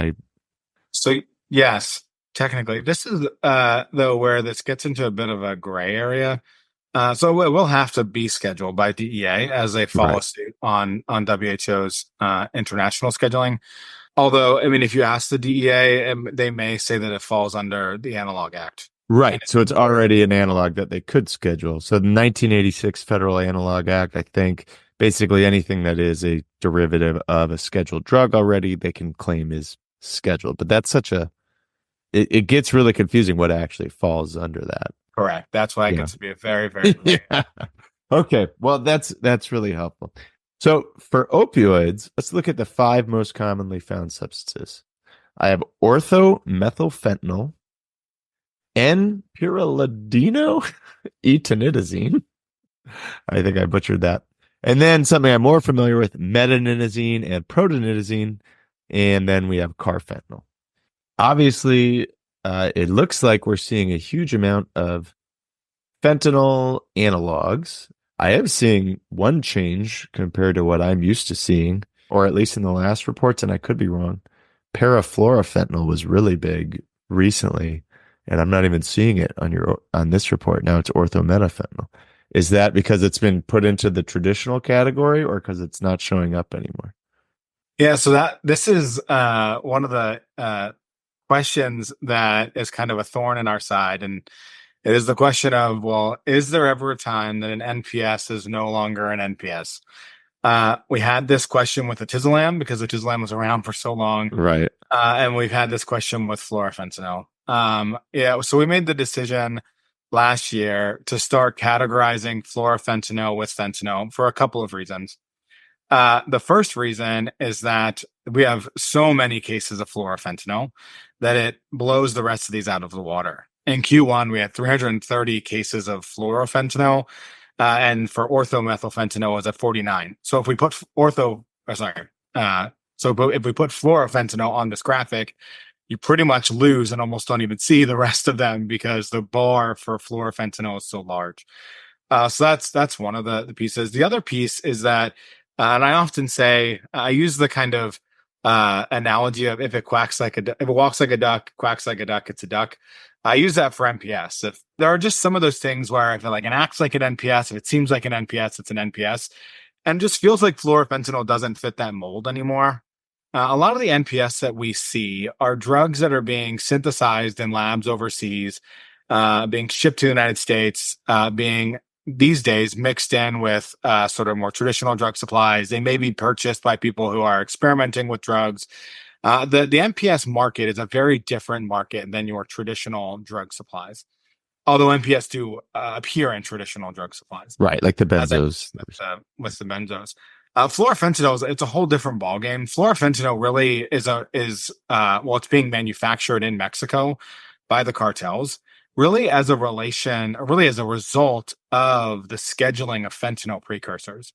So yes, technically. This is though where this gets into a bit of a gray area. So it will have to be scheduled by DEA as they follow suit on WHO's international scheduling. Although, if you ask the DEA, they may say that it falls under the Analog Act. Right. So it's already an analog that they could schedule. So the 1986 Federal Analog Act, I think, basically anything that is a derivative of a scheduled drug already, they can claim is scheduled. But that's it gets really confusing what actually falls under that. Correct. That's why it gets to be a very, very yeah. Okay. Well, that's really helpful. So for opioids, let's look at the 5 most commonly found substances. I have orthomethylfentanyl, N-pyrrolidino, etonitazene. I think I butchered that. And then something I'm more familiar with, metanidazine and prodinidazine. And then we have carfentanil. Obviously, it looks like we're seeing a huge amount of fentanyl analogs. I am seeing one change compared to what I'm used to seeing, or at least in the last reports, and I could be wrong. Para Fluorofentanyl was really big recently, and I'm not even seeing it on this report. Now it's orthomethylfentanyl. Is that because it's been put into the traditional category, or because it's not showing up anymore? Yeah, so this is one of the questions that is kind of a thorn in our side, and it is the question of, well, is there ever a time that an NPS is no longer an NPS? We had this question with Atizolam because Atizolam was around for so long, right? And we've had this question with fluorofentanyl. So we made the decision last year to start categorizing fluorofentanyl with fentanyl for a couple of reasons. The first reason is that we have so many cases of fluorofentanyl that it blows the rest of these out of the water. In Q1, we had 330 cases of fluorofentanyl, and for orthomethylfentanyl was at 49. So if we put if we put fluorofentanyl on this graphic, you pretty much lose and almost don't even see the rest of them because the bar for fluorofentanyl is so large. So that's one of the pieces. The other piece is that, and I often say, I use the kind of analogy of if it quacks like if it walks like a duck, quacks like a duck, it's a duck. I use that for NPS. If there are just some of those things where I feel like it acts like an NPS, if it seems like an NPS, it's an NPS, and just feels like fluorofentanyl doesn't fit that mold anymore. A lot of the NPS that we see are drugs that are being synthesized in labs overseas, being shipped to the United States, being these days mixed in with sort of more traditional drug supplies. They may be purchased by people who are experimenting with drugs. The NPS market is a very different market than your traditional drug supplies. Although NPS do appear in traditional drug supplies, Right, like the benzos. with the benzos. Fluorofentanyl it's a whole different ballgame. Fluorofentanyl really it's being manufactured in Mexico by the cartels, really as a result of the scheduling of fentanyl precursors.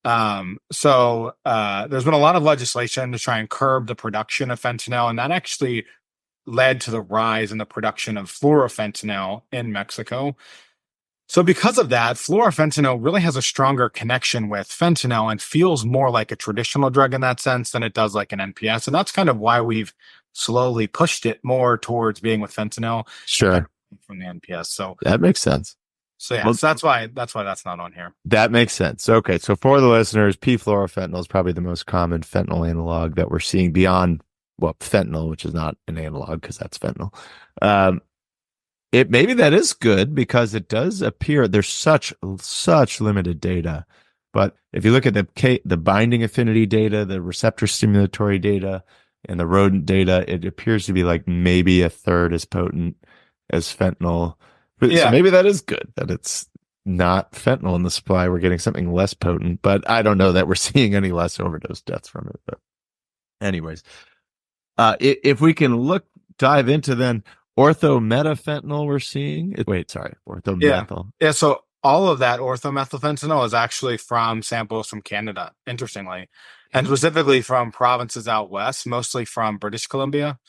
There's been a lot of legislation to try and curb the production of fentanyl, and that actually led to the rise in the production of fluorofentanyl in Mexico. So because of that, fluorofentanyl really has a stronger connection with fentanyl and feels more like a traditional drug in that sense than it does like an NPS. And that's kind of why we've slowly pushed it more towards being with fentanyl. Sure. From the NPS. So that makes sense. So yeah, so that's why that's not on here. That makes sense. Okay, so for the listeners, p-fluorofentanyl is probably the most common fentanyl analog that we're seeing beyond fentanyl, which is not an analog because that's fentanyl. Maybe that is good because it does appear there's such limited data. But if you look at the binding affinity data, the receptor stimulatory data, and the rodent data, it appears to be like maybe a third as potent as fentanyl. So maybe that is good that it's not fentanyl in the supply. We're getting something less potent, but I don't know that we're seeing any less overdose deaths from it. But anyways, if we can dive into then orthomethylfentanyl we're seeing. Orthomethyl. Yeah. So all of that orthomethylfentanyl is actually from samples from Canada, interestingly, and specifically from provinces out west, mostly from British Columbia.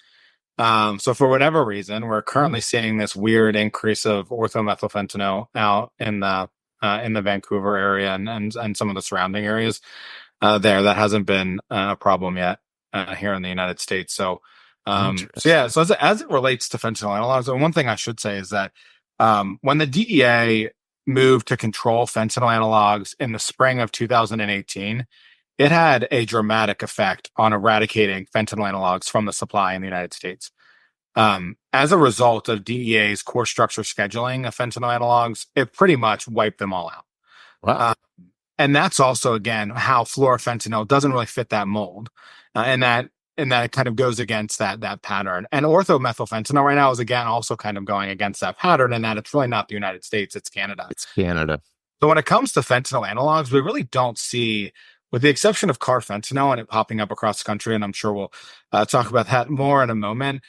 So for whatever reason, we're currently seeing this weird increase of orthomethylfentanyl out in the Vancouver area and some of the surrounding areas there. That hasn't been a problem yet here in the United States. So as it relates to fentanyl analogs, and one thing I should say is that when the DEA moved to control fentanyl analogs in the spring of 2018, it had a dramatic effect on eradicating fentanyl analogs from the supply in the United States. As a result of DEA's core structure scheduling of fentanyl analogs, it pretty much wiped them all out. Wow. And that's also, again, how fluorofentanyl doesn't really fit that mold. And that it kind of goes against that pattern. And orthomethylfentanyl right now is, again, also kind of going against that pattern, in that it's really not the United States, it's Canada. It's Canada. So when it comes to fentanyl analogs, we really don't see, with the exception of carfentanil and it popping up across the country, and I'm sure we'll talk about that more in a moment.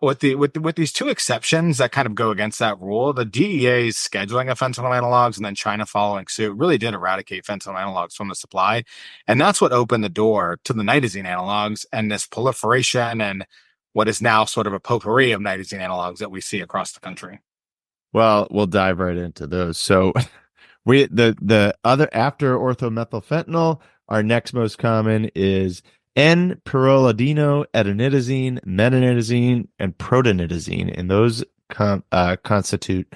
With these two exceptions that kind of go against that rule, the DEA's scheduling of fentanyl analogs and then China following suit really did eradicate fentanyl analogs from the supply. And that's what opened the door to the nitazene analogs and this proliferation and what is now sort of a potpourri of nitazene analogs that we see across the country. Well, we'll dive right into those. So the other after orthomethylfentanyl, our next most common is N-pyrrolidino, etonitazene, metonitazene, and protonitazene, and those constitute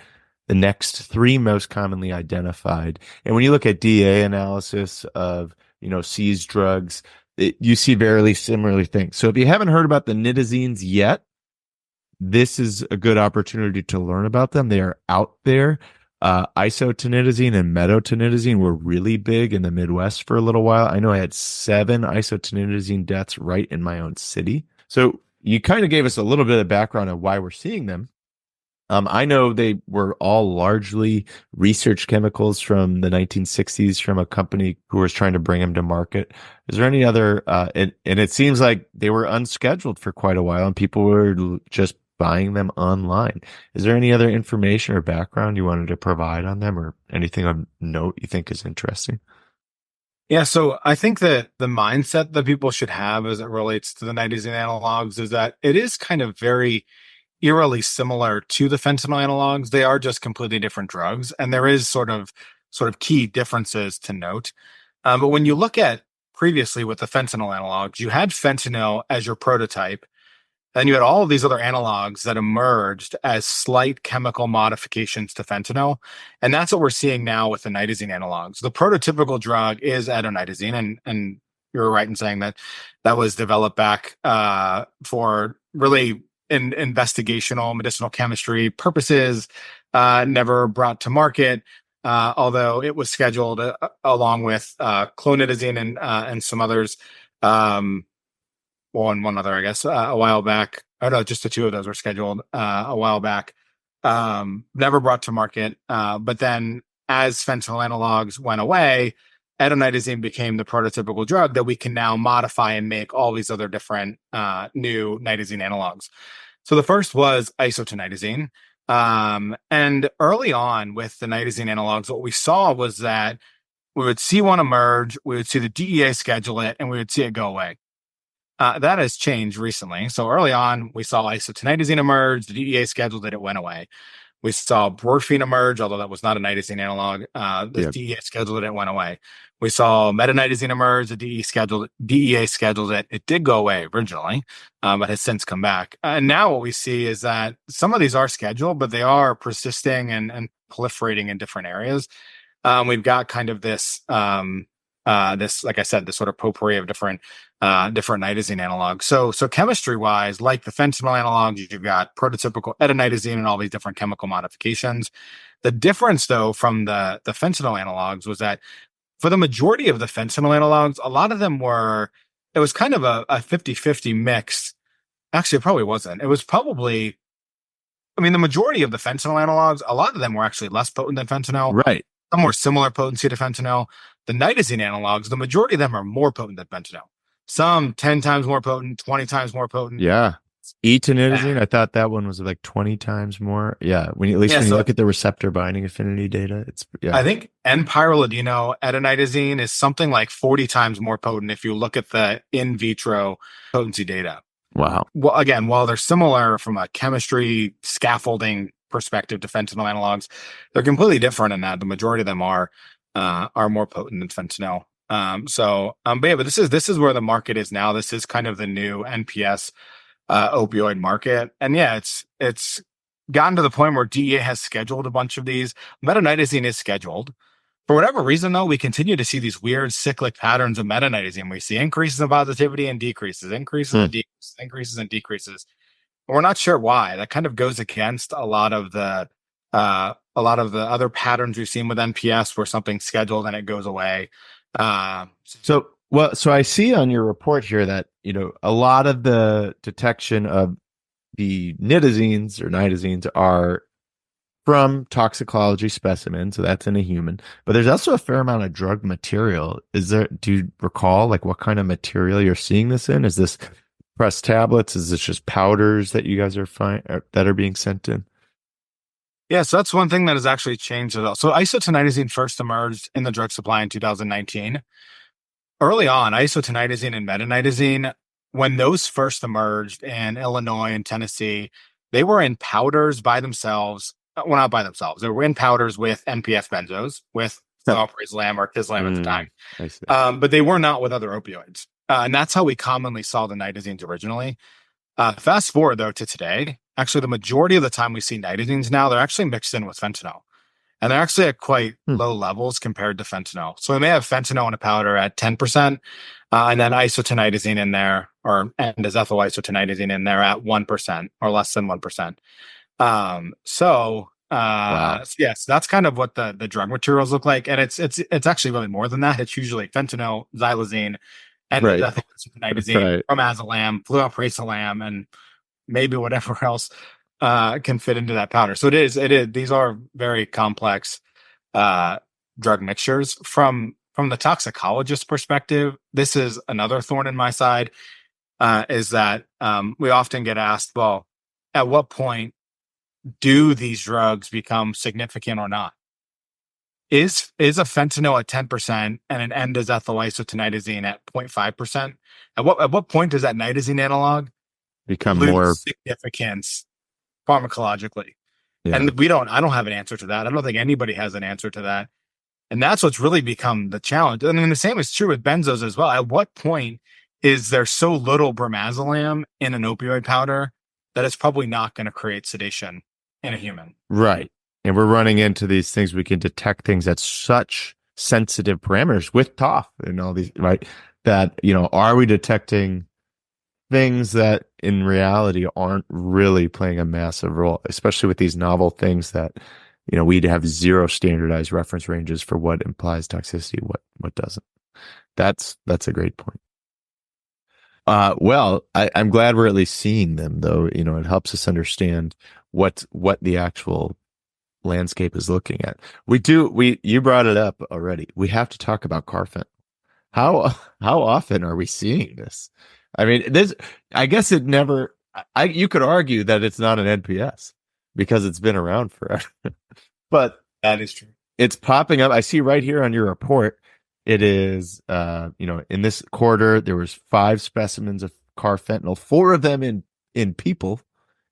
the next three most commonly identified. And when you look at DEA analysis of seized drugs, you see very similar things. So if you haven't heard about the nitazenes yet, this is a good opportunity to learn about them. They are out there. Isotonitazene and metotonitazene were really big in the Midwest for a little while. I know I had 7 isotonitazene deaths right in my own city. So you kind of gave us a little bit of background on why we're seeing them. I know they were all largely research chemicals from the 1960s from a company who was trying to bring them to market. Is there any other, and it seems like they were unscheduled for quite a while and people were just buying them online. Is there any other information or background you wanted to provide on them, or anything of note you think is interesting? Yeah, so I think that the mindset that people should have as it relates to the nitazene analogs is that it is kind of very eerily similar to the fentanyl analogs. They are just completely different drugs, and there is sort of key differences to note. But when you look at previously with the fentanyl analogs, you had fentanyl as your prototype. Then you had all of these other analogs that emerged as slight chemical modifications to fentanyl. And that's what we're seeing now with the nitazene analogs. The prototypical drug is etonitazene. And you're right in saying that that was developed back for really in investigational medicinal chemistry purposes, never brought to market. Although it was scheduled along with clonidazine and some others. Well, and one other, I guess, a while back. Oh no, just the two of those were scheduled a while back. Never brought to market. But then, as fentanyl analogs went away, etonitazene became the prototypical drug that we can now modify and make all these other different new nitazene analogs. So the first was isotonitazene. And early on with the nitazene analogs, what we saw was that we would see one emerge, we would see the DEA schedule it, and we would see it go away. That has changed recently. So early on, we saw isotonitazene emerge. The DEA scheduled it; it went away. We saw morphine emerge, although that was not a nitazene analog. The DEA scheduled it; it went away. We saw metanitazene emerge. The DEA scheduled it; it did go away originally, but has since come back. And now what we see is that some of these are scheduled, but they are persisting and proliferating in different areas. We've got kind of this. This, like I said, this sort of potpourri of different nitazene analogs. So chemistry wise, like the fentanyl analogs, you've got prototypical etonitazene and all these different chemical modifications. The difference, though, from the fentanyl analogs was that for the majority of the fentanyl analogs, a lot of them it was kind of a 50-50 mix. Actually, it probably wasn't. It was probably, I mean, the majority of the fentanyl analogs, a lot of them were actually less potent than fentanyl. Right. Some were similar potency to fentanyl. The nitazene analogs, the majority of them are more potent than fentanyl. Some 10 times more potent, 20 times more potent. Yeah. Etonitazene, I thought that one was like 20 times more. Yeah. When you look at the receptor binding affinity data, I think pyrrolidino etonitazene is something like 40 times more potent if you look at the in vitro potency data. Wow. Well, again, while they're similar from a chemistry scaffolding perspective to fentanyl analogs, they're completely different in that the majority of them are more potent than fentanyl. But yeah, but this is where the market is now. This is kind of the new NPS opioid market, and yeah, it's gotten to the point where DEA has scheduled a bunch of these. Metanitazene is scheduled. For whatever reason, though, we continue to see these weird cyclic patterns of metanitazene. We see increases in positivity and decreases, increases and decreases, increases and decreases. We're not sure why. That kind of goes against a lot of the other patterns we've seen with NPS, where something's scheduled and it goes away. So I see on your report here that a lot of the detection of the nitazenes are from toxicology specimens, so that's in a human. But there's also a fair amount of drug material. Do you recall like what kind of material you're seeing this in? Is this pressed tablets? Is this just powders that you guys that are being sent in? Yeah, so that's one thing that has actually changed at all. So isotonitazene first emerged in the drug supply in 2019. Early on, isotonitazene and metanitazene, when those first emerged in Illinois and Tennessee, they were in powders by themselves. Well, not by themselves. They were in powders with NPS benzos, with Bromazolam or Tislam at the time. I see. But they were not with other opioids. And that's how we commonly saw the nitazenes originally. Fast forward, though, to today, actually, the majority of the time we see nitazenes now, they're actually mixed in with fentanyl. And they're actually at quite low levels compared to fentanyl. So we may have fentanyl in a powder at 10%, and then isotonitazene in there, and ethyl isotonitazene in there at 1% or less than 1%. Wow. Yes, that's kind of what the drug materials look like. And it's actually really more than that. It's usually fentanyl, xylazine, and ethyl isotonitazine, bromazolam, fluoprazolam, and maybe whatever else can fit into that powder. So it is. These are very complex drug mixtures. From the toxicologist perspective, this is another thorn in my side. Is that we often get asked, well, at what point do these drugs become significant or not? Is a fentanyl at 10% and an end is ethyl isotonitazene at 0.5%? At what point does that nitazene analog become lose more significance pharmacologically? Yeah. And I don't have an answer to that. I don't think anybody has an answer to that. And that's what's really become the challenge. And then the same is true with benzos as well. At what point is there so little bromazolam in an opioid powder that it's probably not going to create sedation in a human? Right. And we're running into these things. We can detect things at such sensitive parameters with TOF and all these, right? That, are we detecting things that in reality aren't really playing a massive role, especially with these novel things that, we'd have zero standardized reference ranges for what implies toxicity, what doesn't. That's a great point. Well, I'm glad we're at least seeing them, though. It helps us understand what the actual landscape is looking at. You brought it up already. We have to talk about Carfentanil. How often are we seeing this? I mean, I guess it never. You could argue that it's not an NPS because it's been around forever, but That is true. it's popping up. I see right here on your report. It is, in this quarter there was 5 specimens of carfentanil, 4 of them in people,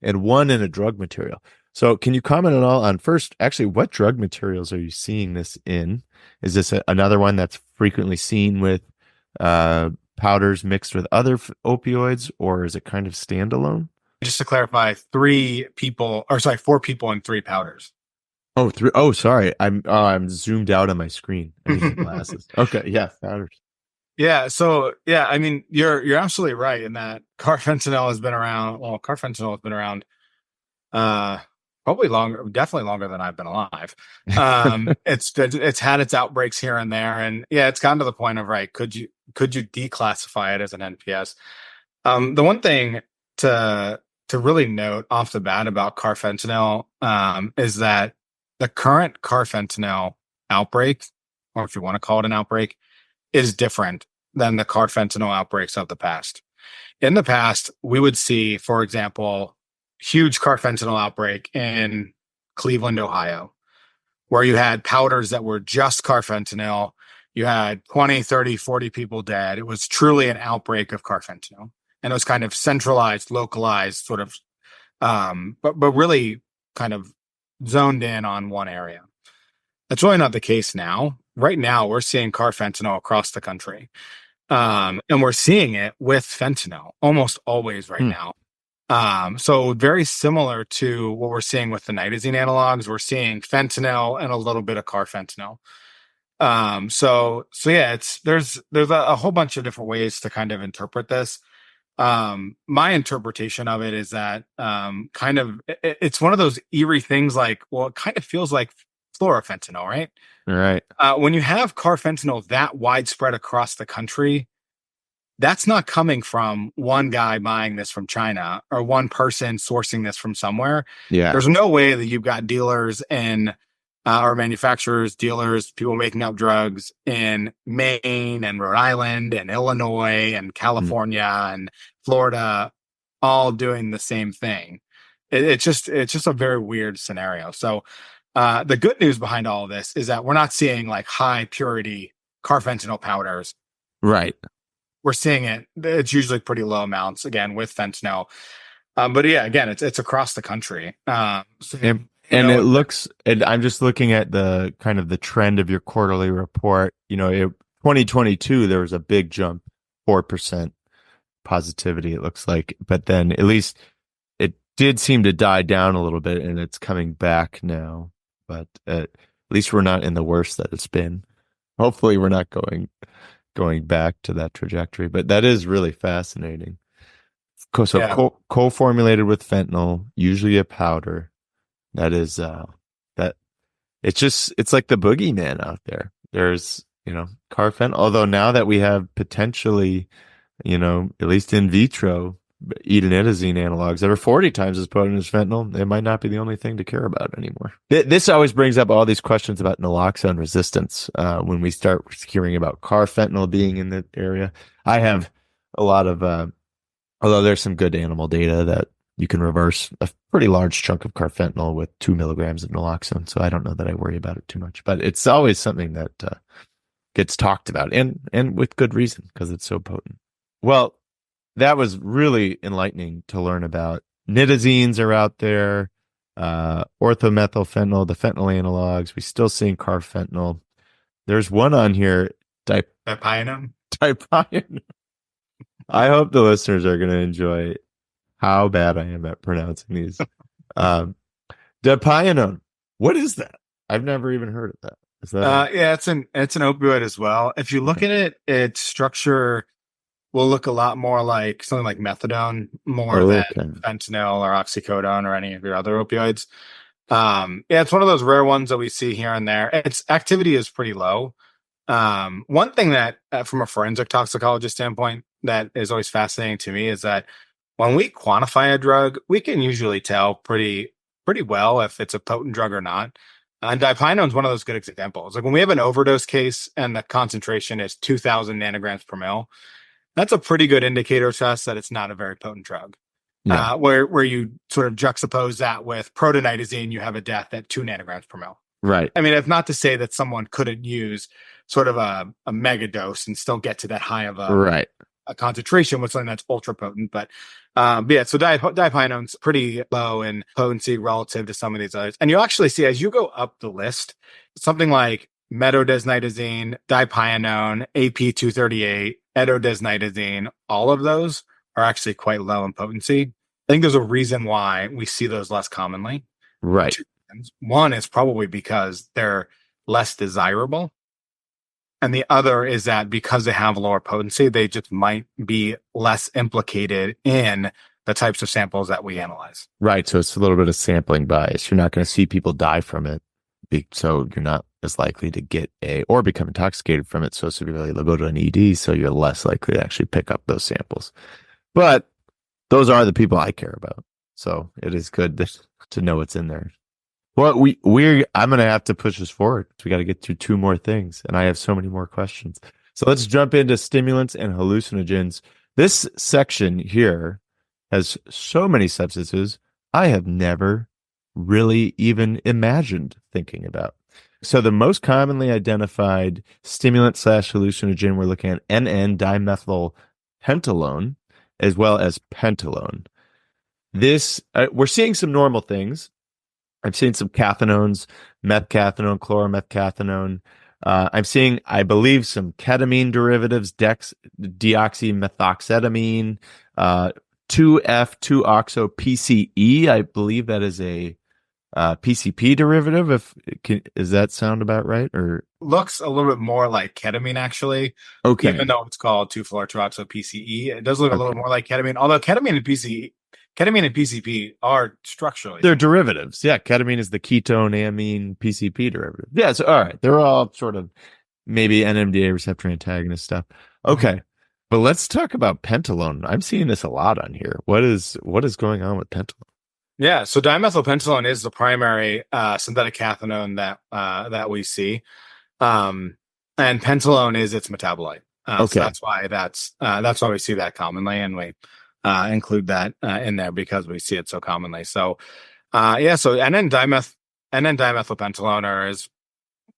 and 1 in a drug material. So, can you comment at all on first, actually, what drug materials are you seeing this in? Is this another one that's frequently seen with powders mixed with other opioids, or is it kind of standalone? Just to clarify, 4 people in 3 powders. Oh, 3. Oh, sorry. I'm zoomed out on my screen. I need my glasses. Okay, yeah, powders. Yeah. So yeah, I mean, you're absolutely right in that carfentanil has been around. Well, carfentanil has been around probably definitely longer than I've been alive. It's had its outbreaks here and there, and yeah, it's gotten to the point of, right, could you declassify it as an NPS? The one thing to really note off the bat about carfentanil is that the current carfentanil outbreak, or if you want to call it an outbreak, is different than the carfentanil outbreaks of the past. In the past, we would see, for example, huge carfentanil outbreak in Cleveland, Ohio, where you had powders that were just carfentanil. You had 20, 30, 40 people dead. It was truly an outbreak of carfentanil. And it was kind of centralized, localized, sort of, but really kind of zoned in on one area. That's really not the case now. Right now, we're seeing carfentanil across the country. And we're seeing it with fentanyl almost always right now. So very similar to what we're seeing with the nitazene analogs, we're seeing fentanyl and a little bit of carfentanil. So yeah, there's a whole bunch of different ways to kind of interpret this. My interpretation of it is that it's one of those eerie things, like, well, it kind of feels like fluorofentanyl, right? Right. When you have carfentanil that widespread across the country, that's not coming from one guy buying this from China or one person sourcing this from somewhere. Yeah. There's no way that you've got dealers or manufacturers, dealers, people making up drugs in Maine and Rhode Island and Illinois and California and Florida, all doing the same thing. It's just a very weird scenario. So the good news behind all of this is that we're not seeing like high purity carfentanil powders. Right. We're seeing it's usually pretty low amounts, again, with fentanyl. But yeah, again, it's across the country. And it looks, and I'm just looking at the kind of the trend of your quarterly report. 2022, there was a big jump, 4% positivity, it looks like. But then at least it did seem to die down a little bit, and it's coming back now. But at least we're not in the worst that it's been. Hopefully we're not going back to that trajectory. But that is really fascinating. So Yeah. co-formulated with fentanyl, usually a powder. That is that it's like the boogeyman out there. There's, carfentanil, although now that we have potentially, at least in vitro etonitazene analogs that are 40 times as potent as fentanyl, they might not be the only thing to care about anymore. This always brings up all these questions about naloxone resistance when we start hearing about carfentanil being in the area. I have a lot of, although there's some good animal data that you can reverse a pretty large chunk of carfentanil with 2 milligrams of naloxone. So I don't know that I worry about it too much, but it's always something that gets talked about, and with good reason, because it's so potent. Well, that was really enlightening to learn about. Nitazenes are out there, orthomethylphenol, the fentanyl analogs. We're still seeing carfentanil. There's one on here, Dipianum. Dipianone. I hope the listeners are going to enjoy how bad I am at pronouncing these. Dipianone. What is that? I've never even heard of that. Is that Yeah, it's an opioid as well. If you look at it, its structure will look a lot more like something like methadone, more than fentanyl or oxycodone or any of your other opioids. Yeah, it's one of those rare ones that we see here and there. Its activity is pretty low. One thing that, from a forensic toxicologist standpoint, that is always fascinating to me is that when we quantify a drug, we can usually tell pretty well if it's a potent drug or not. And dipianone is one of those good examples. Like when we have an overdose case and the concentration is 2,000 nanograms per mil, that's a pretty good indicator to us that it's not a very potent drug. Yeah. Where you sort of juxtapose that with protonitazene, you have a death at 2 nanograms per mil. Right. I mean, it's not to say that someone couldn't use sort of a mega dose and still get to that high of a concentration with something that's ultra potent. But yeah, so dipianone's pretty low in potency relative to some of these others. And you'll actually see as you go up the list, something like metodesnitazene, dipianone, AP238, etodesnitazene, all of those are actually quite low in potency. I think there's a reason why we see those less commonly. Right. One is probably because they're less desirable. And the other is that because they have lower potency, they just might be less implicated in the types of samples that we analyze. Right. So it's a little bit of sampling bias. You're not going to see people die from it. So you're not as likely to get or become intoxicated from it so severely they'll go to an ED. So you're less likely to actually pick up those samples. But those are the people I care about. So it is good to know what's in there. Well, I'm going to have to push us forward. We got to get through 2 more things, and I have so many more questions. So let's jump into stimulants and hallucinogens. This section here has so many substances I have never really even imagined thinking about. So the most commonly identified stimulant/hallucinogen, we're looking at N,N-dimethylpentalone as well as pentalone. This we're seeing some normal things. I've seen some cathinones, methcathinone, chloromethcathinone. I'm seeing, I believe, some ketamine derivatives, deoxymethoxetamine, 2F2-oxo-PCE. I believe that is a PCP derivative. Does that sound about right? Or looks a little bit more like ketamine, actually. Okay. Even though it's called 2,4-2-oxo-PCE, it does look a little more like ketamine. Although ketamine and PCP are structurally they're derivatives. Yeah, ketamine is the ketone amine PCP derivative. Yeah, so all right, they're all sort of maybe NMDA receptor antagonist stuff. Okay, but let's talk about pentalone. I'm seeing this a lot on here. What is going on with pentalone? Yeah, so dimethylpentalone is the primary synthetic cathinone that we see, and pentalone is its metabolite. So that's why we see that commonly, and we include that in there because we see it so commonly. So yeah, so N,N-dimethylpentalone, is,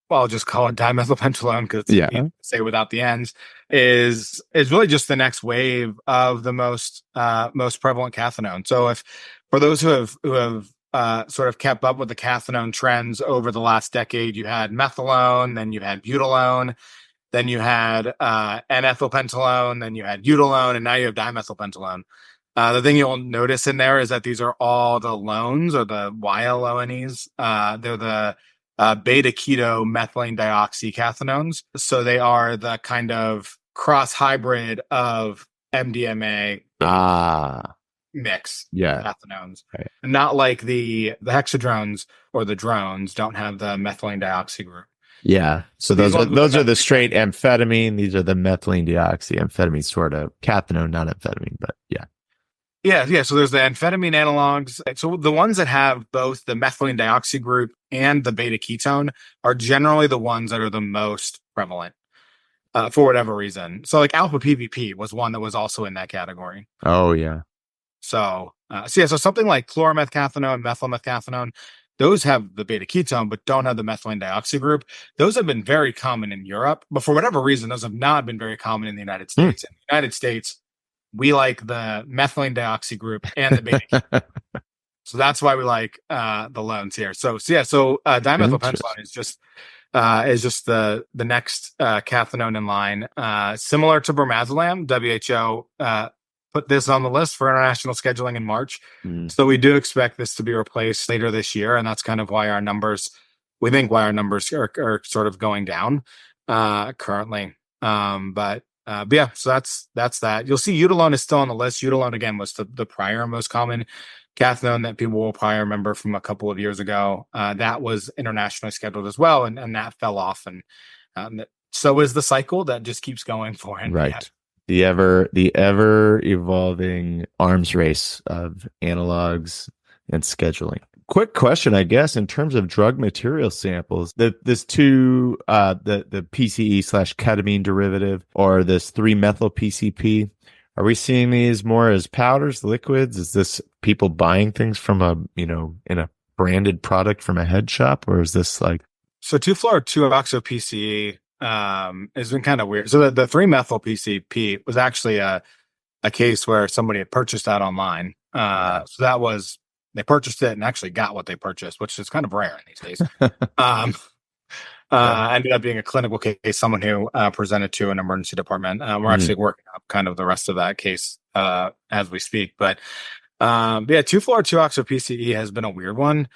well, I'll just call it dimethylpentalone because you say without the ends, is really just the next wave of the most prevalent cathinone. So if for those who have sort of kept up with the cathinone trends over the last decade, you had methylone, then you had butylone, then you had N-ethylpentalone, then you had utylone, and now you have dimethylpentalone. The thing you'll notice in there is that these are all the lones, or the YLONEs. They're the beta-keto methylene dioxycathinones. So they are the kind of cross-hybrid of MDMA mix cathinones. Right. Not like the hexadrones or the drones don't have the methylene dioxy group. Yeah. So those are the straight amphetamine. These are the methylene deoxyamphetamine sort of cathinone, not amphetamine, but yeah. Yeah. So there's the amphetamine analogs. So the ones that have both the methylene dioxy group and the beta ketone are generally the ones that are the most prevalent for whatever reason. So like alpha PVP was one that was also in that category. Oh yeah. So so something like chloromethcathinone, methylmethcathinone, those have the beta ketone, but don't have the methylene dioxy group. Those have been very common in Europe, but for whatever reason, those have not been very common in the United States. In the United States, we like the methylene dioxy group and the beta ketone. So that's why we like the loans here. So dimethylpentalone is just is just the next cathinone in line. Similar to Bromazolam, WHO put this on the list for international scheduling in March. So we do expect this to be replaced later this year, and that's kind of why our numbers, we think why our numbers are sort of going down currently. But yeah, so that's that. You'll see Eudalone is still on the list. Eudalone, again, was the prior most common cathinone that people will probably remember from a couple of years ago. That was internationally scheduled as well, and that fell off. And so is the cycle that just keeps going for it. Right. The ever evolving arms race of analogs and scheduling. Quick question, I guess, in terms of drug material samples, the PCE/ketamine derivative, or this 3-methyl PCP, are we seeing these more as powders, liquids? Is this people buying things from in a branded product from a head shop, or is this like? So 2-fluoro-2-oxo-PCE has been kind of weird. So the 3-methyl PCP was actually a case where somebody had purchased that online. So that was, they purchased it and actually got what they purchased, which is kind of rare in these days. Ended up being a clinical case, someone who presented to an emergency department. We're actually working up kind of the rest of that case as we speak. But yeah, 2-fluoro-2-oxo-PCE has been a weird one.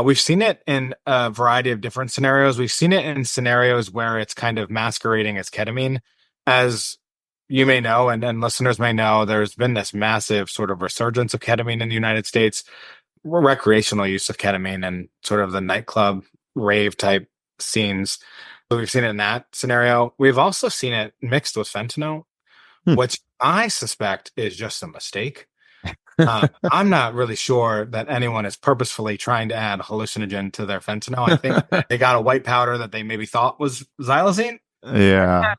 We've seen it in a variety of different scenarios. We've seen it in scenarios where it's kind of masquerading as ketamine. As you may know, and listeners may know, there's been this massive sort of resurgence of ketamine in the United States. Recreational use of ketamine and sort of the nightclub rave type scenes. So we've seen it in that scenario. We've also seen it mixed with fentanyl, which I suspect is just a mistake. I'm not really sure that anyone is purposefully trying to add hallucinogen to their fentanyl. I think they got a white powder that they maybe thought was xylazine. Yeah.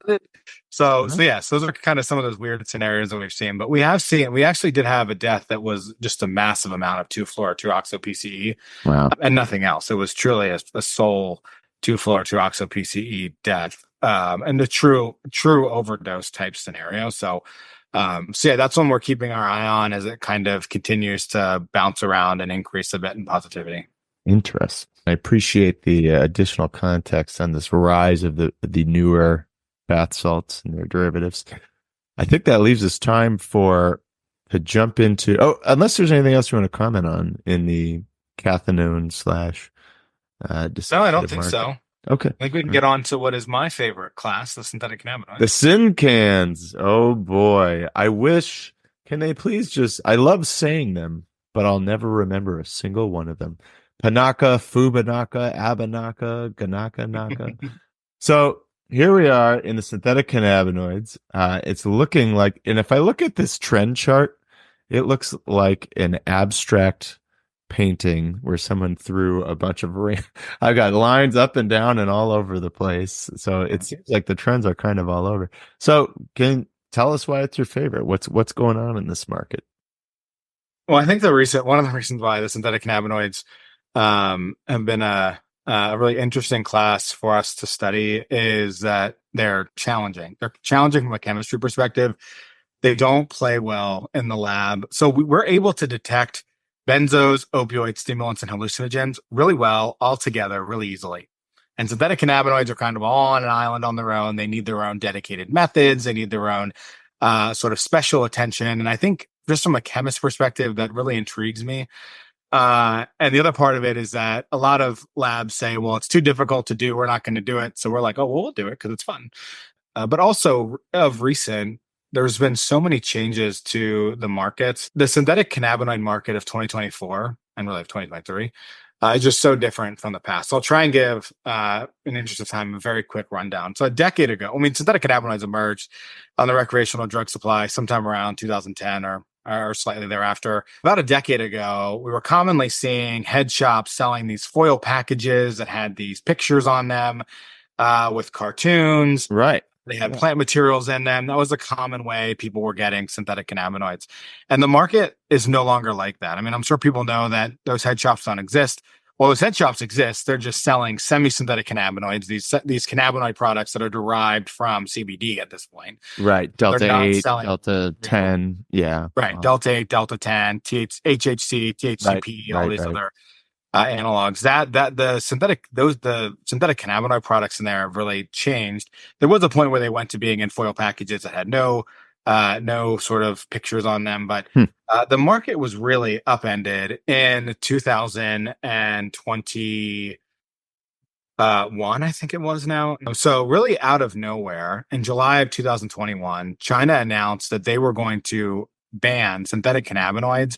So yes, those are kind of some of those weird scenarios that we've seen. But we actually did have a death that was just a massive amount of 2-fluoro-2-oxo-PCE. Wow. And nothing else. It was truly a sole 2-fluoro-2-oxo-PCE death, and the true overdose type scenario. So yeah, that's one we're keeping our eye on as it kind of continues to bounce around and increase a bit in positivity. Interesting. I appreciate the additional context on this rise of the newer bath salts and their derivatives. I think that leaves us time to jump into, unless there's anything else you want to comment on in the cathinone / No, I don't think so. Okay. I think we can get on to what is my favorite class, the synthetic cannabinoids. The syncans. Oh boy. Can they please just, I love saying them, but I'll never remember a single one of them. Panaka, Fubanaka, Abanaka, Ganaka, Naka. So here we are in the synthetic cannabinoids. It's looking like, and if I look at this trend chart, it looks like an abstract painting where someone threw a bunch of I've got lines up and down and all over the place. So it seems like the trends are kind of all over. So can you tell us why it's your favorite? What's going on in this market? Well, I think one of the reasons why the synthetic cannabinoids have been a really interesting class for us to study is that they're challenging. They're challenging from a chemistry perspective. They don't play well in the lab. So we're able to detect benzos, opioids, stimulants, and hallucinogens really well, all together, really easily. And synthetic cannabinoids are kind of all on an island on their own. They need their own dedicated methods. They need their own sort of special attention. And I think just from a chemist perspective, that really intrigues me. And the other part of it is that a lot of labs say, well, it's too difficult to do. We're not going to do it. So we're like, oh, well, we'll do it because it's fun. But also of recent, there's been so many changes to the markets. The synthetic cannabinoid market of 2024 and really of 2023 is just so different from the past. So I'll try and give, in the interest of time, a very quick rundown. So a decade ago, synthetic cannabinoids emerged on the recreational drug supply sometime around 2010 or slightly thereafter. About a decade ago, we were commonly seeing head shops selling these foil packages that had these pictures on them with cartoons. Right. They had plant materials in them. That was a common way people were getting synthetic cannabinoids. And the market is no longer like that. I'm sure people know that those head shops don't exist. Well, those head shops exist. They're just selling semi-synthetic cannabinoids, these cannabinoid products that are derived from CBD at this point. Right. Delta 8, Delta 10. Yeah. Right. Delta 8, Delta 10, HHC, THCP, all these other analogs. That the synthetic cannabinoid products in there have really changed. There was a point where they went to being in foil packages that had no sort of pictures on them, but the market was really upended in 2020. One, I think it was now. So really out of nowhere, in July of 2021, China announced that they were going to ban synthetic cannabinoids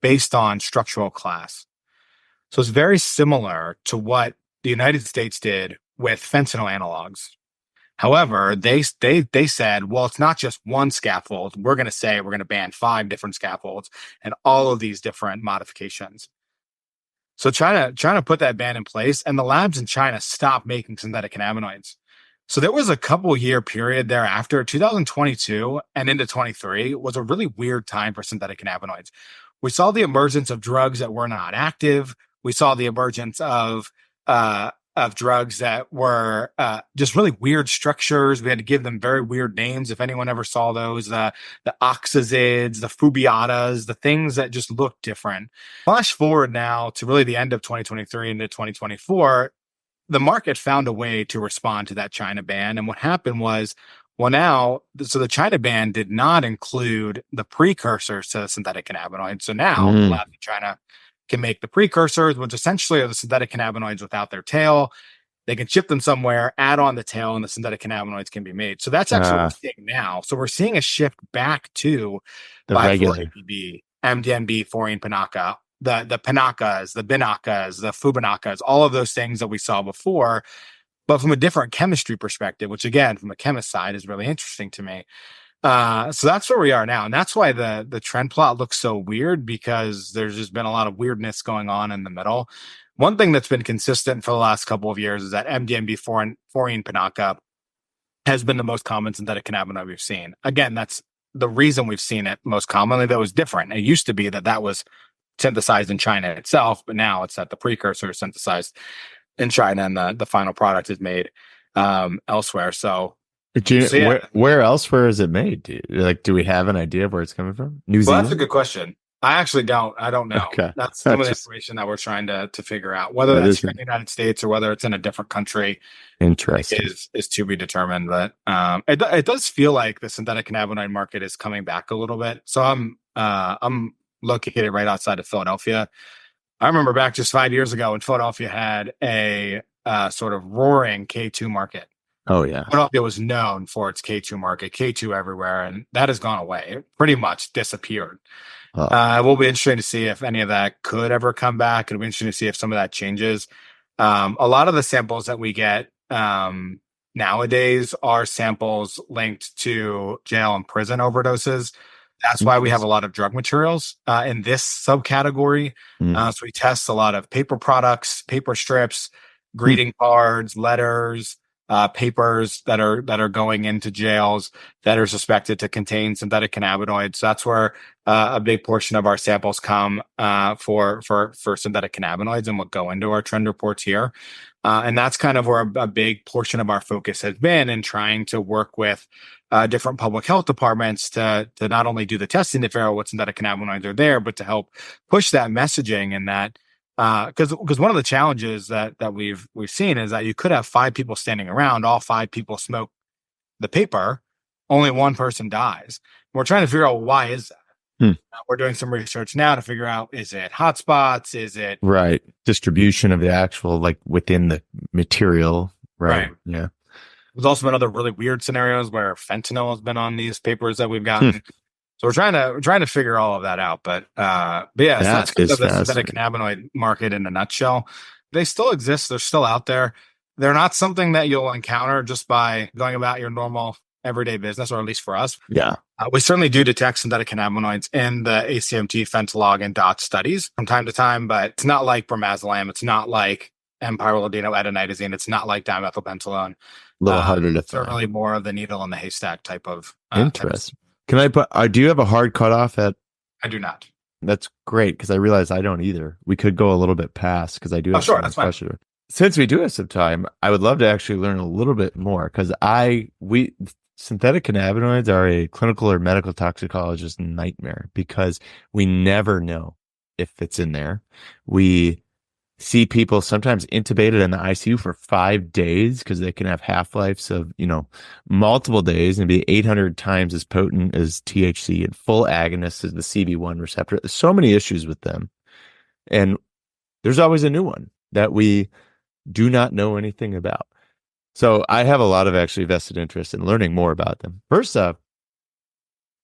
based on structural class. So it's very similar to what the United States did with fentanyl analogs. However, they said, well, it's not just one scaffold. We're going to ban 5 different scaffolds and all of these different modifications. So China put that ban in place, and the labs in China stopped making synthetic cannabinoids. So there was a couple year period thereafter, 2022 and into 23 was a really weird time for synthetic cannabinoids. We saw the emergence of drugs that were not active. We saw the emergence of drugs that were just really weird structures. We had to give them very weird names. If anyone ever saw those, the oxazids, the fubiatas, the things that just look different. Flash forward now to really the end of 2023 into 2024, the market found a way to respond to that China ban. And what happened was, so the China ban did not include the precursors to synthetic cannabinoids. So now the labs in China can make the precursors, which essentially are the synthetic cannabinoids without their tail. They can ship them somewhere, add on the tail, and the synthetic cannabinoids can be made. So that's actually what we're seeing now. So we're seeing a shift back to the regular APB, MDMB, Forine Pinaca, the Pinacas, the Binacas, the Fubinacas, all of those things that we saw before, but from a different chemistry perspective, which again, from a chemist side is really interesting to me. So that's where we are now. And that's why the trend plot looks so weird, because there's just been a lot of weirdness going on in the middle. One thing that's been consistent for the last couple of years is that MDMB Forine Pinaca has been the most common synthetic cannabinoid we've seen. Again, that's the reason we've seen it most commonly. That was different. It used to be that was synthesized in China itself, but now it's that the precursor is synthesized in China and the final product is made elsewhere. So where elsewhere is it made? Do we have an idea of where it's coming from? New Zealand? That's a good question. I actually don't. I don't know. Okay. That's some of the information that we're trying to figure out. Whether that's here in the United States or whether it's in a different country, interesting, is to be determined. But it does feel like the synthetic cannabinoid market is coming back a little bit. So I'm located right outside of Philadelphia. I remember back just 5 years ago when Philadelphia had a sort of roaring K2 market. Oh, yeah. Philadelphia was known for its K2 market, K2 everywhere, and that has gone away. It pretty much disappeared. It will be interesting to see if any of that could ever come back. It'll be interesting to see if some of that changes. A lot of the samples that we get nowadays are samples linked to jail and prison overdoses. That's why we have a lot of drug materials in this subcategory. So we test a lot of paper products, paper strips, greeting cards, letters, papers that are going into jails that are suspected to contain synthetic cannabinoids. So that's where a big portion of our samples come for synthetic cannabinoids and what go into our trend reports here. And that's kind of where a big portion of our focus has been in trying to work with different public health departments to not only do the testing to figure out what synthetic cannabinoids are there, but to help push that messaging and that. Because one of the challenges that we've seen is that you could have 5 people standing around, all 5 people smoke the paper, only one person dies. We're trying to figure out why is that. We're doing some research now to figure out, is it hotspots? Is it distribution of the actual, like within the material? Right. Yeah. There's also been other really weird scenarios where fentanyl has been on these papers that we've gotten. So we're trying to figure all of that out, but yeah, so that's kind of the synthetic cannabinoid market in a nutshell. They still exist; they're still out there. They're not something that you'll encounter just by going about your normal everyday business, or at least for us. Yeah, we certainly do detect synthetic cannabinoids in the ACMT, Fentolog, and DOT studies from time to time, but it's not like Bromazolam. It's not like pyrrolidino, Etonitazene. It's not like dimethylbenzodiazepines. A little harder to find. They're really more of the needle in the haystack type of interest. Can I put? Do you have a hard cutoff at? I do not. That's great, because I realize I don't either. We could go a little bit past, because I do have that's fine. Since we do have some time, I would love to actually learn a little bit more, because synthetic cannabinoids are a clinical or medical toxicologist nightmare, because we never know if it's in there. see people sometimes intubated in the ICU for 5 days because they can have half-lives of, multiple days and be 800 times as potent as THC and full agonists as the CB1 receptor. There's so many issues with them. And there's always a new one that we do not know anything about. So I have a lot of actually vested interest in learning more about them. First off,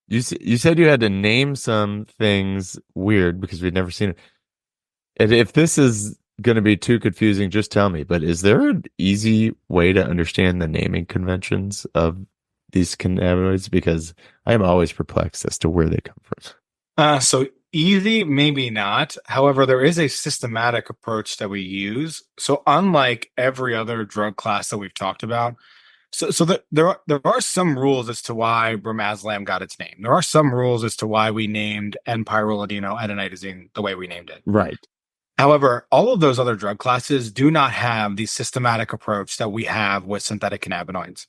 you said you had to name some things weird because we'd never seen it. And if this is going to be too confusing, just tell me. But is there an easy way to understand the naming conventions of these cannabinoids? Because I am always perplexed as to where they come from. So easy, maybe not. However, there is a systematic approach that we use. So unlike every other drug class that we've talked about, there are some rules as to why Bromazolam got its name. There are some rules as to why we named N-pyrrolidino etonitazene the way we named it. Right. However, all of those other drug classes do not have the systematic approach that we have with synthetic cannabinoids.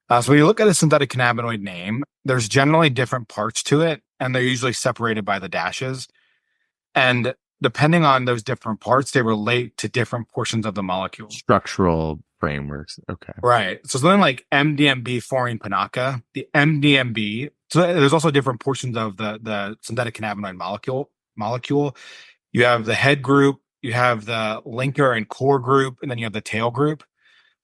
So when you look at a synthetic cannabinoid name, there's generally different parts to it, and they're usually separated by the dashes. And depending on those different parts, they relate to different portions of the molecule. Structural frameworks. Okay. Right. So something like MDMB fluorine pinaca, the MDMB. So there's also different portions of the synthetic cannabinoid molecule. You have the head group, you have the linker and core group, and then you have the tail group.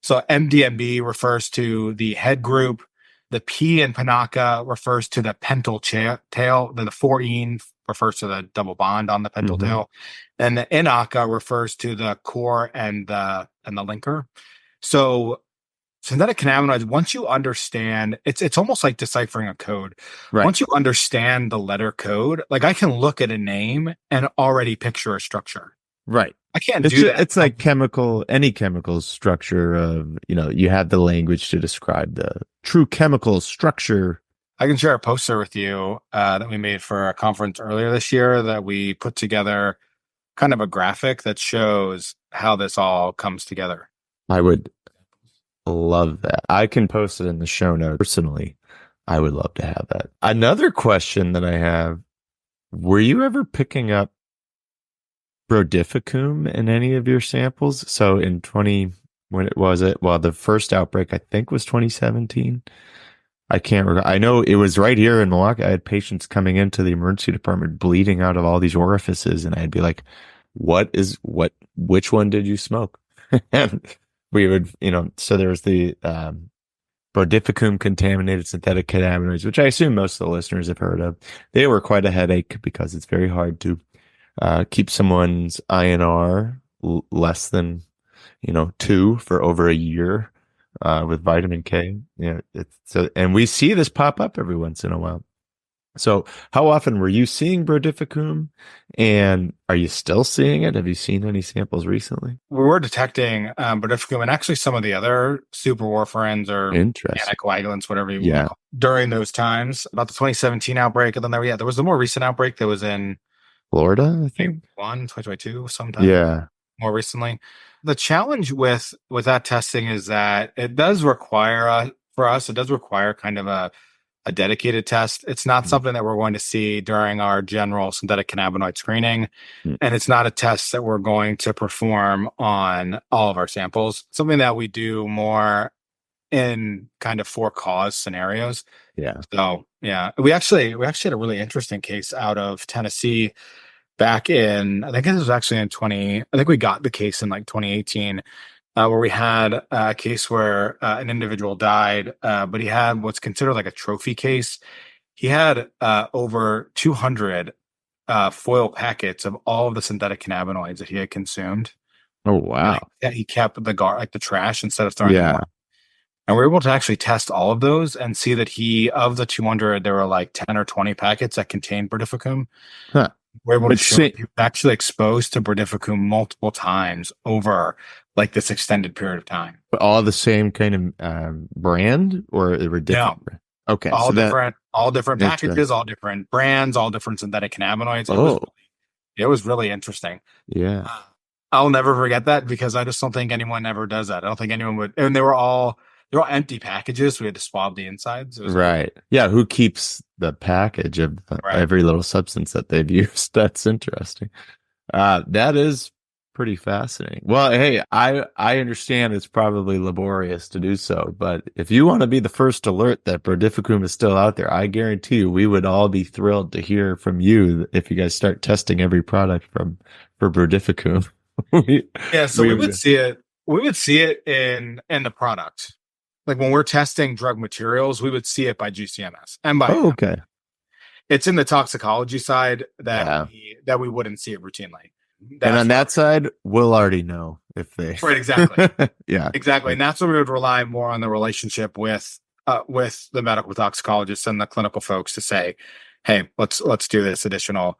So MDMB refers to the head group. The P in pinaca refers to the pentyl tail. Then the 4-ene refers to the double bond on the pentyl tail. And the inaca refers to the core and the linker. So synthetic cannabinoids, once you understand, it's almost like deciphering a code. Right. Once you understand the letter code, like I can look at a name and already picture a structure. Right. I can't do that. It's like any chemical structure of, you have the language to describe the true chemical structure. I can share a poster with you that we made for a conference earlier this year that we put together kind of a graphic that shows how this all comes together. I would love that. I can post it in the show notes. Personally, I would love to have that. Another question that I have, were you ever picking up brodifacoum in any of your samples? So the first outbreak I think was 2017. I can't remember. I know it was right here in Milwaukee. I had patients coming into the emergency department bleeding out of all these orifices, and I'd be like, which one did you smoke? And we would, so there was the brodifacoum contaminated synthetic cannabinoids, which I assume most of the listeners have heard of. They were quite a headache because it's very hard to keep someone's INR less than, 2 for over a year with vitamin K. And we see this pop up every once in a while. So how often were you seeing brodifacoum, and are you still seeing it? Have you seen any samples recently? We were detecting brodifacoum and actually some of the other superwarfarins or anticoagulants, whatever you want to call it, during those times, about the 2017 outbreak. And then there was the more recent outbreak that was in Florida, I think. 2022 sometime. Yeah. More recently. The challenge with that testing is that it does require kind of a dedicated test. It's not something that we're going to see during our general synthetic cannabinoid screening. And it's not a test that we're going to perform on all of our samples. Something that we do more in kind of for cause scenarios. Yeah. So yeah, we actually had a really interesting case out of Tennessee back in, I think it was actually I think we got the case in like 2018, where we had a case where an individual died, but he had what's considered like a trophy case. He had over 200 foil packets of all of the synthetic cannabinoids that he had consumed. Oh, wow. And he kept the trash instead of throwing them away. And we were able to actually test all of those and see that of the 200, there were like 10 or 20 packets that contained brodifacoum. Huh. We're able to show he was actually exposed to brodifacoum multiple times over like this extended period of time. But all the same kind of brand, or they were different? No. Okay. All different packages, all different brands, all different synthetic cannabinoids. It was really interesting. Yeah. I'll never forget that because I just don't think anyone ever does that. I don't think anyone would. And they're all empty packages. So we had to swab the insides. Right. Yeah. Who keeps the package of every little substance that they've used? That's interesting. That is pretty fascinating. Well, hey, I understand it's probably laborious to do so, but if you want to be the first to alert that brodifacoum is still out there, I guarantee you we would all be thrilled to hear from you if you guys start testing every product for brodifacoum. we, Yeah, so we we would would, see it. We would see it in the product. Like when we're testing drug materials, we would see it by GCMS and by oh, okay. it's in the toxicology side Yeah. that we wouldn't see it routinely. And That's on where that side, we'll already know if they. right, exactly. Yeah. Exactly. And that's where we would rely more on the relationship with the medical toxicologists and the clinical folks to say, hey, let's do this additional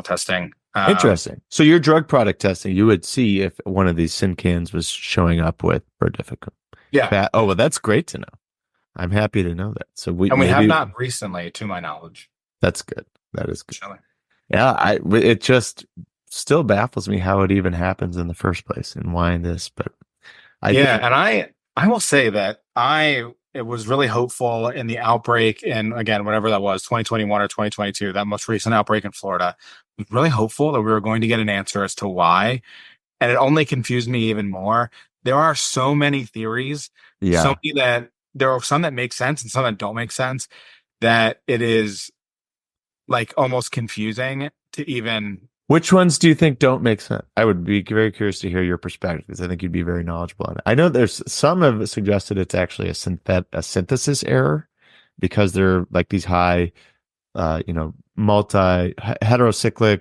testing. Interesting. So your drug product testing, you would see if one of these syncans was showing up with brodifacoum. Yeah. Oh, well, that's great to know. I'm happy to know that. So And we have not recently, to my knowledge. That's good. That is good. Actually. Yeah, it just still baffles me how it even happens in the first place and why this, but and I will say that it was really hopeful in the outbreak, and again, whatever that was, 2021 or 2022, that most recent outbreak in Florida, I was really hopeful that we were going to get an answer as to why. And it only confused me even more. There are so many theories, so many that there are some that make sense and some that don't make sense, that it is like almost confusing to even. Which ones do you think don't make sense? I would be very curious to hear your perspective because I think you'd be very knowledgeable on it. I know there's some have suggested it's actually a synthesis error because they're like these high, multi heterocyclic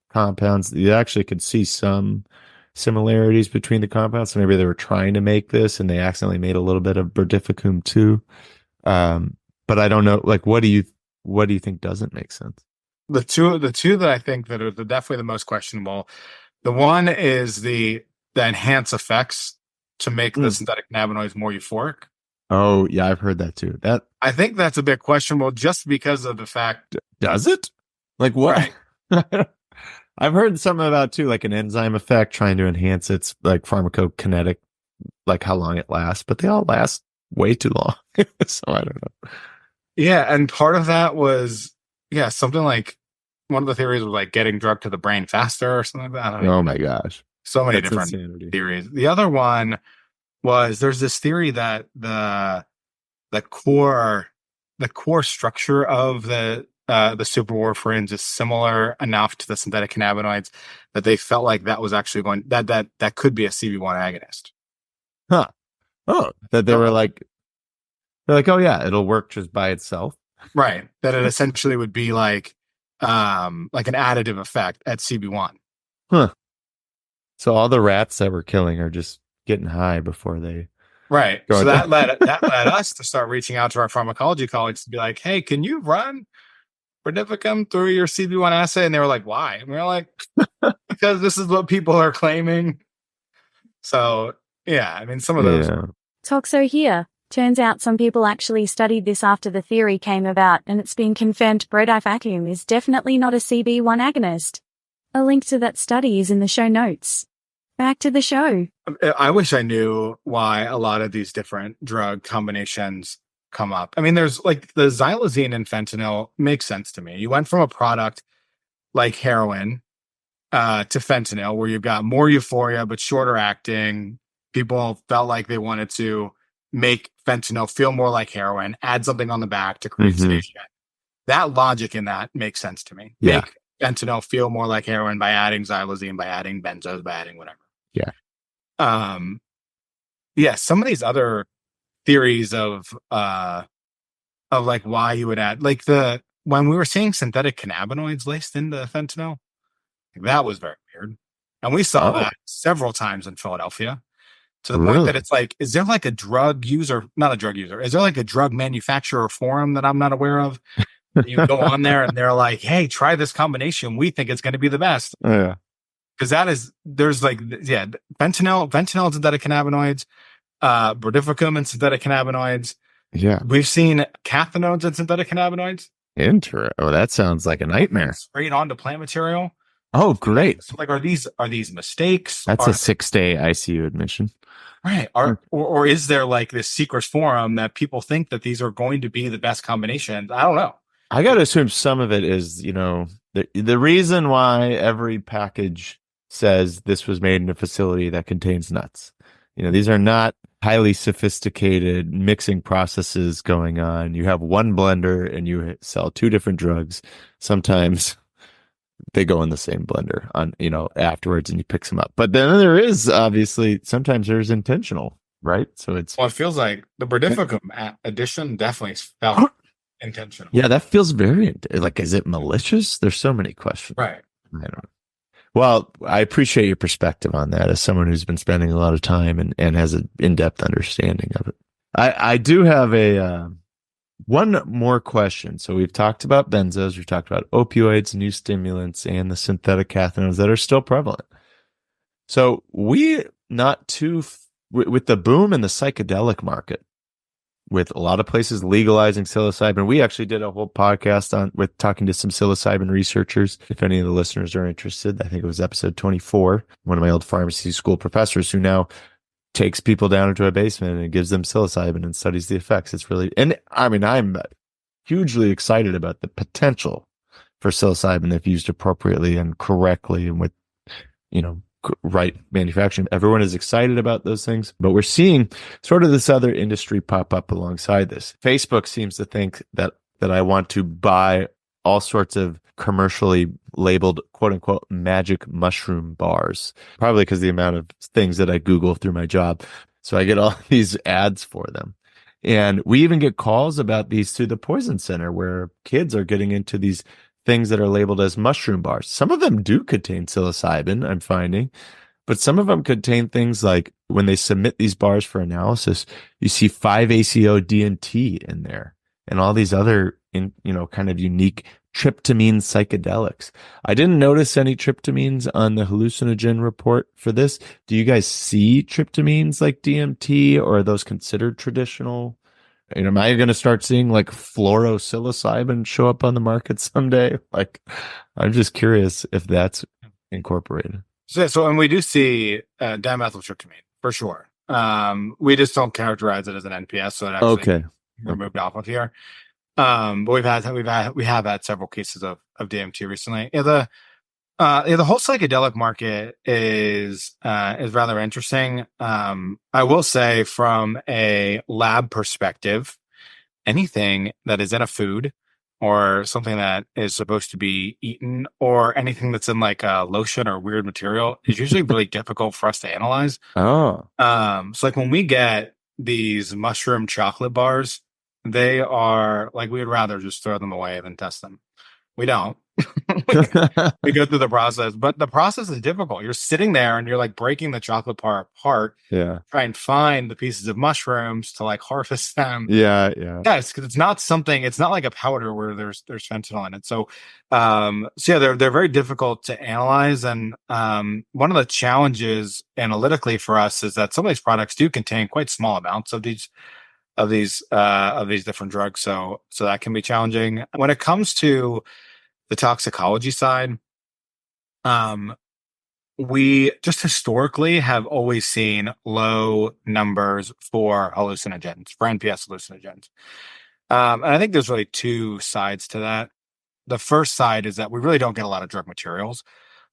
compounds. You actually could see some similarities between the compounds. So maybe they were trying to make this and they accidentally made a little bit of brodifacoum too. But I don't know. Like, what do you think doesn't make sense? The two that I think that are definitely the most questionable. The one is the enhanced effects to make the synthetic cannabinoids more euphoric. Oh, yeah, I've heard that too. That I think that's a bit questionable just because of the fact. Does it? Like what? Right. I've heard something about too, like an enzyme effect trying to enhance its like pharmacokinetic, like how long it lasts, but they all last way too long. So I don't know. Yeah, and part of that was something like one of the theories was like getting drug to the brain faster or something like that. I don't know. Oh my gosh. So many That's different insanity. theories. The other one was there's this theory that the core structure of the superwarfarins is similar enough to the synthetic cannabinoids that they felt like that was actually that could be a CB1 agonist. Huh. Oh, that they're like, oh yeah, it'll work just by itself. Right. That it essentially would be like an additive effect at CB1. Huh. So all the rats that we're killing are just getting high before they. Right. So that led us to start reaching out to our pharmacology colleagues to be like, hey, can you run brodifacoum through your CB1 assay? And they were like, why? And we were like, because this is what people are claiming. So yeah, I mean, some of those. Toxo here. Turns out some people actually studied this after the theory came about, and it's been confirmed brodifacoum is definitely not a CB1 agonist. A link to that study is in the show notes. Back to the show. I wish I knew why a lot of these different drug combinations come up. I mean, there's like the xylazine and fentanyl makes sense to me. You went from a product like heroin to fentanyl, where you've got more euphoria but shorter acting. People felt like they wanted to make fentanyl feel more like heroin, add something on the back to create sedation. That logic in that makes sense to me. Yeah. Make fentanyl feel more like heroin by adding xylazine, by adding benzos, by adding whatever. Yeah. Some of these other theories of like why you would add, like when we were seeing synthetic cannabinoids laced into fentanyl, that was very weird. And we saw that several times in Philadelphia. To the point that it's like, is there like a drug user, not a drug user, is there like a drug manufacturer forum that I'm not aware of? You go on there and they're like, hey, try this combination. We think it's going to be the best. Oh, yeah. Because there's like, fentanyl and synthetic cannabinoids, brodifacoum and synthetic cannabinoids. Yeah. We've seen cathinones and synthetic cannabinoids. Oh, that sounds like a nightmare. Straight onto plant material. Oh, great. So like, are these mistakes? That's a 6-day ICU admission. Right. Or is there like this secret forum that people think that these are going to be the best combinations? I don't know. I got to assume some of it is, the reason why every package says this was made in a facility that contains nuts. These are not highly sophisticated mixing processes going on. You have one blender and you sell two different drugs. Sometimes they go in the same blender afterwards and you pick them up. But then there is obviously sometimes there's intentional, right? So it feels like the brodifacoum addition definitely felt intentional. Yeah, that feels very like, is it malicious? There's so many questions. Right. I don't know. Well, I appreciate your perspective on that as someone who's been spending a lot of time and has an in-depth understanding of it. I do have one more question. So we've talked about benzos, we've talked about opioids, new stimulants, and the synthetic cathinones that are still prevalent. So with the boom in the psychedelic market, with a lot of places legalizing psilocybin. We actually did a whole podcast with talking to some psilocybin researchers. If any of the listeners are interested, I think it was episode 24. One of my old pharmacy school professors who now takes people down into a basement and gives them psilocybin and studies the effects. It's really, and I mean, I'm hugely excited about the potential for psilocybin if used appropriately and correctly and with, right manufacturing. Everyone is excited about those things, but we're seeing sort of this other industry pop up alongside this. Facebook seems to think that I want to buy all sorts of commercially labeled quote unquote magic mushroom bars, probably because the amount of things that I Google through my job. So I get all these ads for them. And we even get calls about these through the Poison Center where kids are getting into these things that are labeled as mushroom bars. Some of them do contain psilocybin, I'm finding, but some of them contain things like when they submit these bars for analysis, you see 5-ACO DMT in there and all these other, kind of unique tryptamine psychedelics. I didn't notice any tryptamines on the hallucinogen report for this. Do you guys see tryptamines like DMT, or are those considered traditional? Am I going to start seeing like fluoropsilocybin show up on the market someday? Like, I'm just curious if that's incorporated. And we do see dimethyltryptamine for sure. We just don't characterize it as an NPS, so it actually removed off of here. But we have had several cases of DMT recently. The whole psychedelic market is rather interesting. I will say from a lab perspective, anything that is in a food or something that is supposed to be eaten or anything that's in like a lotion or weird material is usually really difficult for us to analyze. So like when we get these mushroom chocolate bars, they are like, we would rather just throw them away than test them. We don't. We go through the process, but the process is difficult. You're sitting there and you're like breaking the chocolate bar apart. Yeah. Try and find the pieces of mushrooms to like harvest them. Yeah. Yes, because it's not like a powder where there's fentanyl in it. So they're very difficult to analyze. And one of the challenges analytically for us is that some of these products do contain quite small amounts of these different drugs. So that can be challenging. When it comes to the toxicology side, we just historically have always seen low numbers for hallucinogens, for NPS hallucinogens. And I think there's really two sides to that. The first side is that we really don't get a lot of drug materials.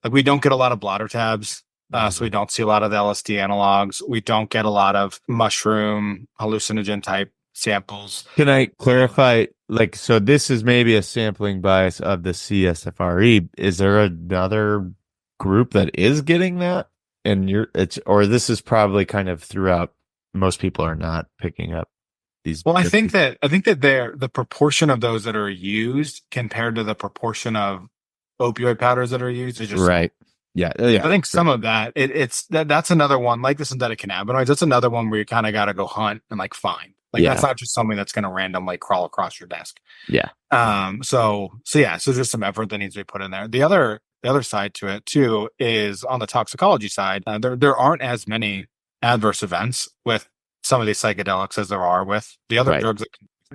Like we don't get a lot of blotter tabs. So we don't see a lot of the LSD analogs. We don't get a lot of mushroom hallucinogen type samples. Can I clarify? Like, so this is maybe a sampling bias of the CSFRE. Is there another group that is getting that? And or this is probably kind of throughout. Most people are not picking up these. Well, I think that the proportion of those that are used compared to the proportion of opioid powders that are used is just right. Yeah. I think some of that that's another one like the synthetic cannabinoids. That's another one where you kind of got to go hunt and like find. Like that's not just something that's going to randomly crawl across your desk. Yeah. So there's some effort that needs to be put in there. The other side to it too is on the toxicology side. There aren't as many adverse events with some of these psychedelics as there are with the other drugs.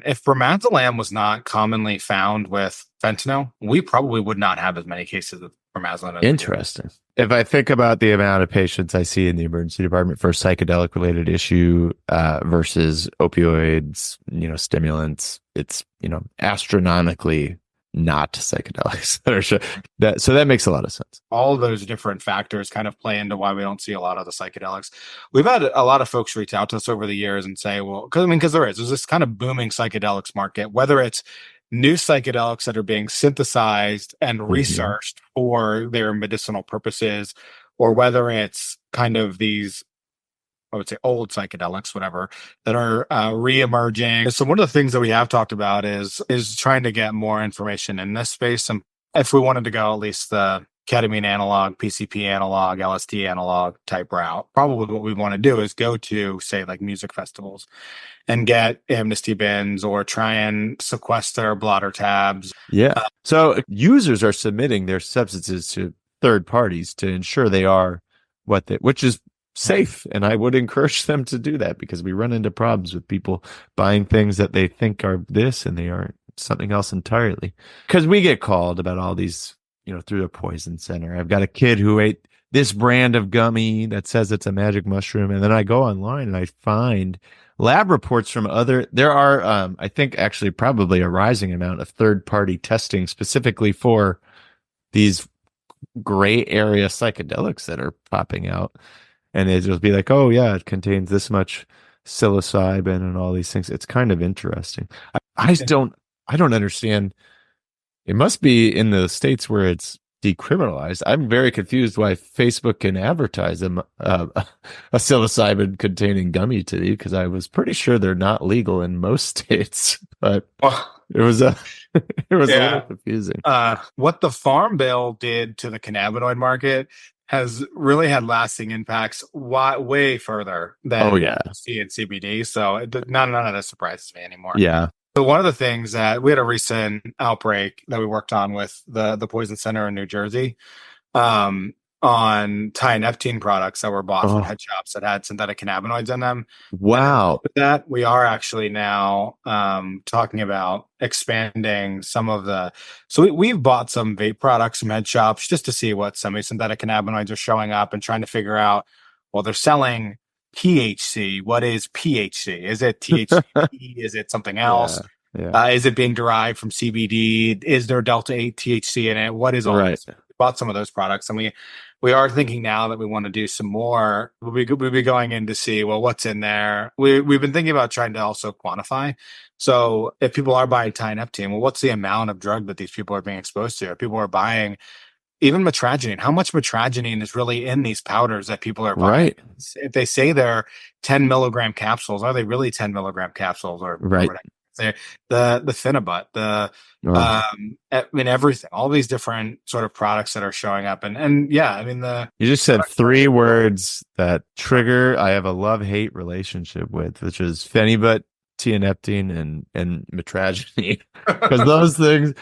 If bromazolam was not commonly found with fentanyl, we probably would not have as many cases of bromazolam. Interesting. If I think about the amount of patients I see in the emergency department for psychedelic related issue versus opioids, stimulants, it's, astronomically not psychedelics that are so that makes a lot of sense. All of those different factors kind of play into why we don't see a lot of the psychedelics. We've had a lot of folks reach out to us over the years and say, well, because there's this kind of booming psychedelics market, whether it's new psychedelics that are being synthesized and researched for their medicinal purposes, or whether it's kind of these, I would say, old psychedelics, whatever, that are re-emerging. So one of the things that we have talked about is trying to get more information in this space. And if we wanted to go at least the ketamine analog, PCP analog, LSD analog type route, probably what we want to do is go to, say, like music festivals and get amnesty bins or try and sequester blotter tabs. Yeah. So users are submitting their substances to third parties to ensure they are which is safe. And I would encourage them to do that, because we run into problems with people buying things that they think are this and they are something else entirely. Because we get called about all these, through the Poison Center. I've got a kid who ate this brand of gummy that says it's a magic mushroom. And then I go online and I find lab reports from there are, I think actually probably a rising amount of third-party testing specifically for these gray area psychedelics that are popping out. And it'll be like, oh yeah, it contains this much psilocybin and all these things. It's kind of interesting. I don't understand. It must be in the states where it's decriminalized. I'm very confused why Facebook can advertise a psilocybin containing gummy to you, because I was pretty sure they're not legal in most states. But it was a little confusing. What the Farm Bill did to the cannabinoid market has really had lasting impacts way further than C and CBD. So none of that surprises me anymore. Yeah. So one of the things that we had a recent outbreak that we worked on with the Poison Center in New Jersey, on tyneptine products that were bought from head shops that had synthetic cannabinoids in them. Wow. With that, we are actually now talking about expanding some of the. So we've bought some vape products from head shops just to see what semi-synthetic cannabinoids are showing up and trying to figure out. Well, they're selling THC. What is PHC? Is it THC? Is it something else? Yeah. Is it being derived from CBD? Is there Delta 8 THC in it? What is all this? We bought some of those products, and we are thinking now that we want to do some more. We'll be going in to see, well, what's in there. We've been thinking about trying to also quantify. So if people are buying tyneptine, well, what's the amount of drug that these people are being exposed to? If people are buying even metragenine, how much metragenine is really in these powders that people are buying? Right. If they say they're 10 milligram capsules, are they really 10 milligram capsules or whatever? The Phenibut, everything, all these different sort of products that are showing up. And yeah, I mean, you just said three words that trigger, I have a love-hate relationship with, which is Phenibut, tianeptine, and metragenine. Because those things,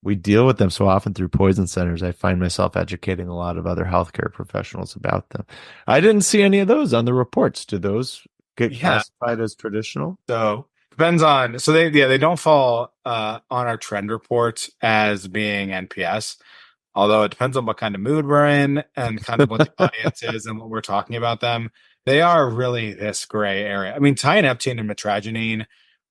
we deal with them so often through poison centers. I find myself educating a lot of other healthcare professionals about them. I didn't see any of those on the reports. Do those get classified as traditional? So depends on. So they don't fall on our trend reports as being NPS. Although it depends on what kind of mood we're in and kind of what the audience is and what we're talking about them. They are really this gray area. I mean, tyneptine and metragenine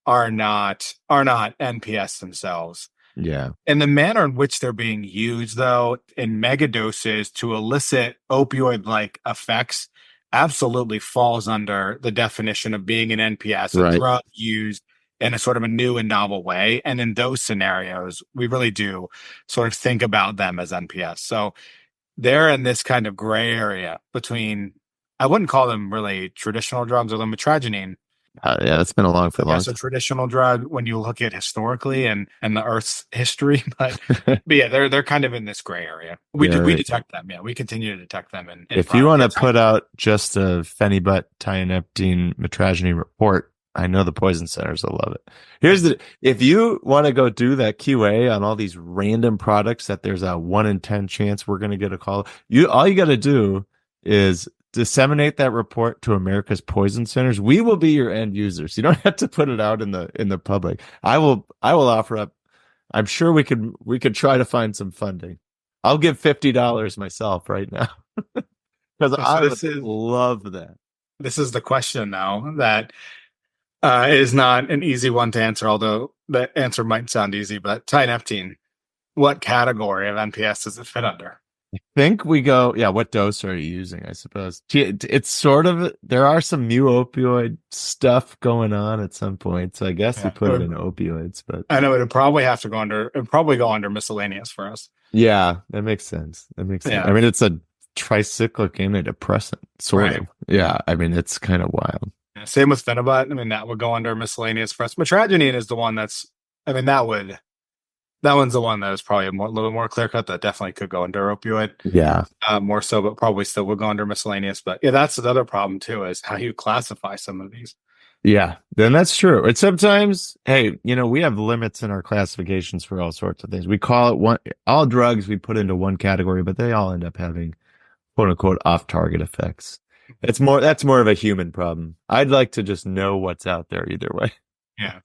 are not NPS themselves. Yeah. And the manner in which they're being used, though, in mega doses to elicit opioid-like effects, absolutely falls under the definition of being an NPS, a drug used in a sort of a new and novel way. And in those scenarios, we really do sort of think about them as NPS. So they're in this kind of gray area between, I wouldn't call them really traditional drugs, although metragenine. That's been along for a long time. It's a traditional drug when you look at historically and the Earth's history, but yeah, they're kind of in this gray area. We detect them. Yeah, we continue to detect them. If you want to put out just a Phenibut, tianeptine, metragenine report, I know the poison centers will love it. If you want to go do that QA on all these random products that there's a 1 in 10 chance we're going to get a call, all you got to do is disseminate that report to America's poison centers. We will be your end users. You don't have to put it out in the public. I will offer up. I'm sure we could try to find some funding. I'll give $50 myself right now because I would love that. This is the question now that is not an easy one to answer, although the answer might sound easy. But tineptine, what category of NPS does it fit under? Think we go, yeah, what dose are you using, I suppose? It's sort of, there are some mu opioid stuff going on at some point, so I guess you Yeah. put it in opioids, but I know it'd probably have to go under, it'd probably go under miscellaneous for us. yeah, that makes sense. That makes sense. Yeah. I mean, it's a tricyclic antidepressant, sort Right. of. Yeah, I mean, it's kind of wild. Yeah, same with Phenibut. I mean, that would go under miscellaneous for us. Metragenine is the one that's, I mean, that one's the one that is probably a little bit more clear cut. That definitely could go under opioid, Yeah. more so, but probably still would go under miscellaneous. But yeah, that's another problem too, is how you classify some of these. Yeah, then that's true. And sometimes, hey, we have limits in our classifications for all sorts of things. We call it all drugs we put into one category, but they all end up having quote unquote off target effects. That's more of a human problem. I'd like to just know what's out there either way. Yeah.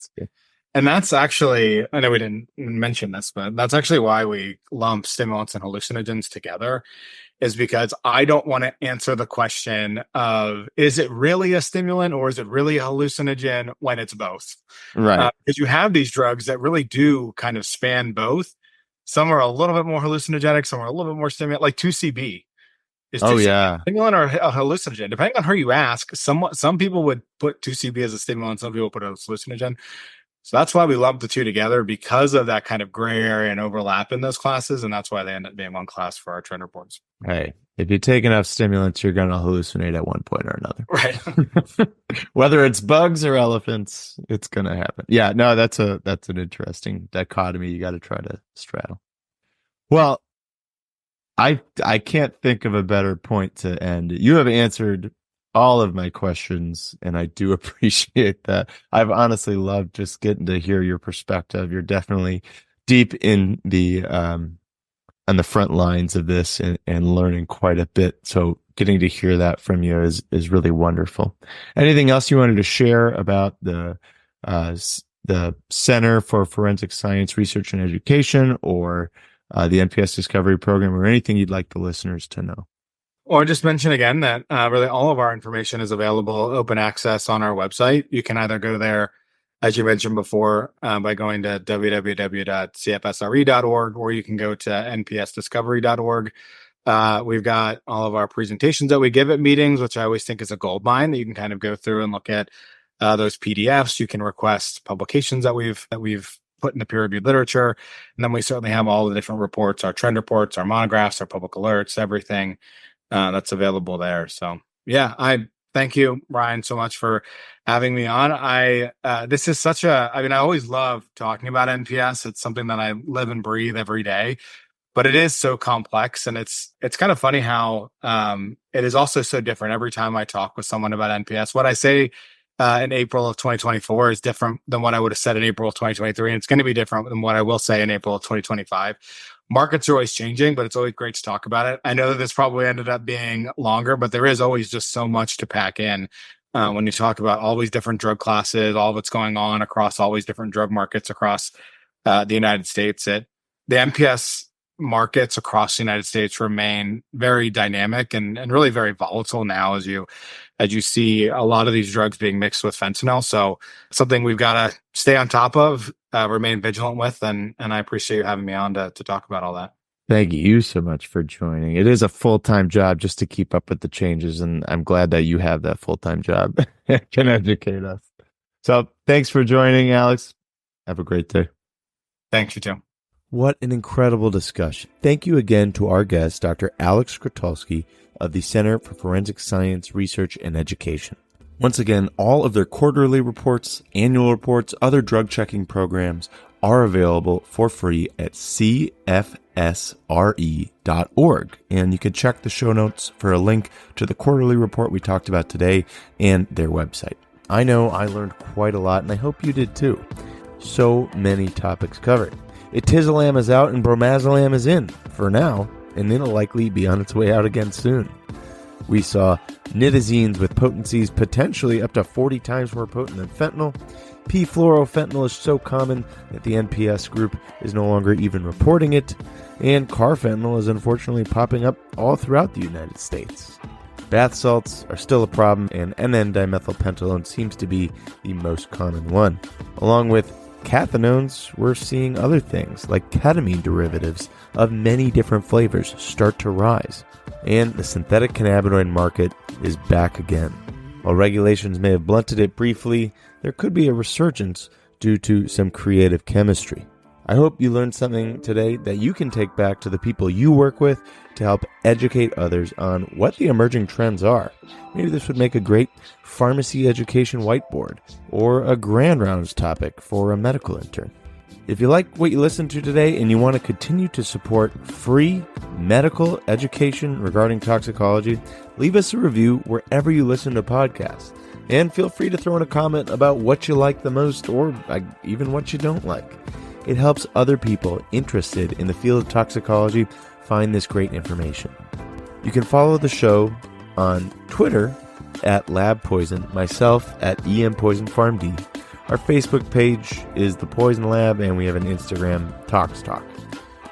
And that's actually, I know we didn't mention this, but that's actually why we lump stimulants and hallucinogens together, is because I don't want to answer the question of, is it really a stimulant or is it really a hallucinogen, when it's both? Right. Because you have these drugs that really do kind of span both. Some are a little bit more hallucinogenic, some are a little bit more stimulant, like 2CB. Is 2CB a stimulant or a hallucinogen? Depending on who you ask, some people would put 2CB as a stimulant, some people put it as a hallucinogen. So that's why we lump the two together, because of that kind of gray area and overlap in those classes. And that's why they end up being one class for our trend reports. Hey, if you take enough stimulants, you're going to hallucinate at one point or another. Right. Whether it's bugs or elephants, it's going to happen. Yeah, no, that's an interesting dichotomy you got to try to straddle. Well, I can't think of a better point to end. You have answered all of my questions, and I do appreciate that. I've honestly loved just getting to hear your perspective. You're definitely deep in the on the front lines of this and learning quite a bit. So getting to hear that from you is really wonderful. Anything else you wanted to share about the Center for Forensic Science Research and Education, or the NPS Discovery Program, or anything you'd like the listeners to know? Or just mention again that really all of our information is available open access on our website. You can either go there, as you mentioned before, by going to www.cfsre.org, or you can go to npsdiscovery.org. We've got all of our presentations that we give at meetings, which I always think is a gold mine, that you can kind of go through and look at those PDFs. You can request publications that we've put in the peer-reviewed literature. And then we certainly have all the different reports, our trend reports, our monographs, our public alerts, everything that's available there. So yeah, I thank you, Brian, so much for having me on. This is I always love talking about NPS. It's something that I live and breathe every day, but it is so complex, and it's kind of funny how it is also so different every time I talk with someone about NPS. What I say in April of 2024 is different than what I would have said in April of 2023. And it's going to be different than what I will say in April of 2025. Markets are always changing, but it's always great to talk about it. I know that this probably ended up being longer, but there is always just so much to pack in when you talk about all these different drug classes, all what's going on across all these different drug markets across the United States. The NPS markets across the United States remain very dynamic and really very volatile now, as you see a lot of these drugs being mixed with fentanyl. So something we've got to stay on top of, remain vigilant with, and I appreciate you having me on to talk about all that. Thank you so much for joining. It is a full-time job just to keep up with the changes, and I'm glad that you have that full-time job and can educate us. So thanks for joining, Alex. Have a great day. Thanks, you too. What an incredible discussion. Thank you again to our guest, Dr. Alex Krotulski of the Center for Forensic Science Research and Education. Once again, all of their quarterly reports, annual reports, other drug checking programs are available for free at cfsre.org. And you can check the show notes for a link to the quarterly report we talked about today and their website. I know I learned quite a lot, and I hope you did too. So many topics covered. Etizolam is out and Bromazolam is in for now, and it'll likely be on its way out again soon. We saw nitazenes with potencies potentially up to 40 times more potent than fentanyl. P-fluorofentanyl is so common that the NPS group is no longer even reporting it. And carfentanil is unfortunately popping up all throughout the United States. Bath salts are still a problem, and N,N-dimethylpentylone seems to be the most common one. Along with cathinones, we're seeing other things like ketamine derivatives of many different flavors start to rise. And the synthetic cannabinoid market is back again. While regulations may have blunted it briefly, there could be a resurgence due to some creative chemistry. I hope you learned something today that you can take back to the people you work with to help educate others on what the emerging trends are. Maybe this would make a great pharmacy education whiteboard or a grand rounds topic for a medical intern. If you like what you listened to today and you want to continue to support free medical education regarding toxicology, leave us a review wherever you listen to podcasts. And feel free to throw in a comment about what you like the most or even what you don't like. It helps other people interested in the field of toxicology find this great information. You can follow the show on Twitter at Lab Poison, myself at EMPoisonPharmD. Our Facebook page is The Poison Lab, and we have an Instagram, Tox Talk.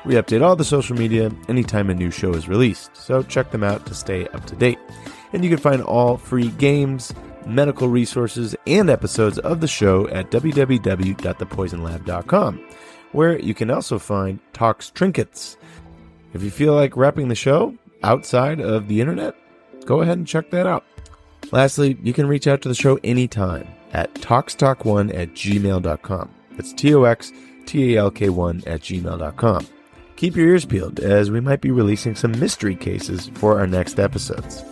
We update all the social media anytime a new show is released, so check them out to stay up to date. And you can find all free games, medical resources, and episodes of the show at www.thepoisonlab.com, where you can also find Tox trinkets. If you feel like wrapping the show outside of the internet, go ahead and check that out. Lastly, you can reach out to the show anytime at toxtalk1@gmail.com. That's TOXTALK1@gmail.com. Keep your ears peeled, as we might be releasing some mystery cases for our next episodes.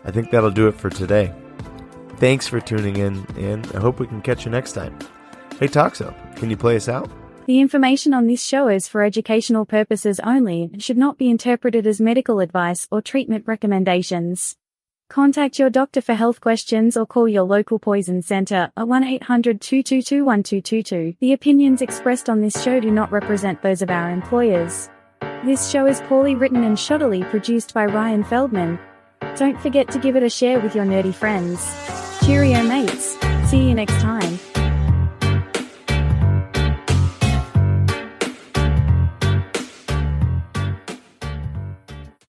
I think that'll do it for today. Thanks for tuning in, and I hope we can catch you next time. Hey Toxo, can you play us out? The information on this show is for educational purposes only and should not be interpreted as medical advice or treatment recommendations. Contact your doctor for health questions or call your local poison center at 1-800-222-1222. The opinions expressed on this show do not represent those of our employers. This show is poorly written and shoddily produced by Ryan Feldman. Don't forget to give it a share with your nerdy friends. Cheerio, mates. See you next time.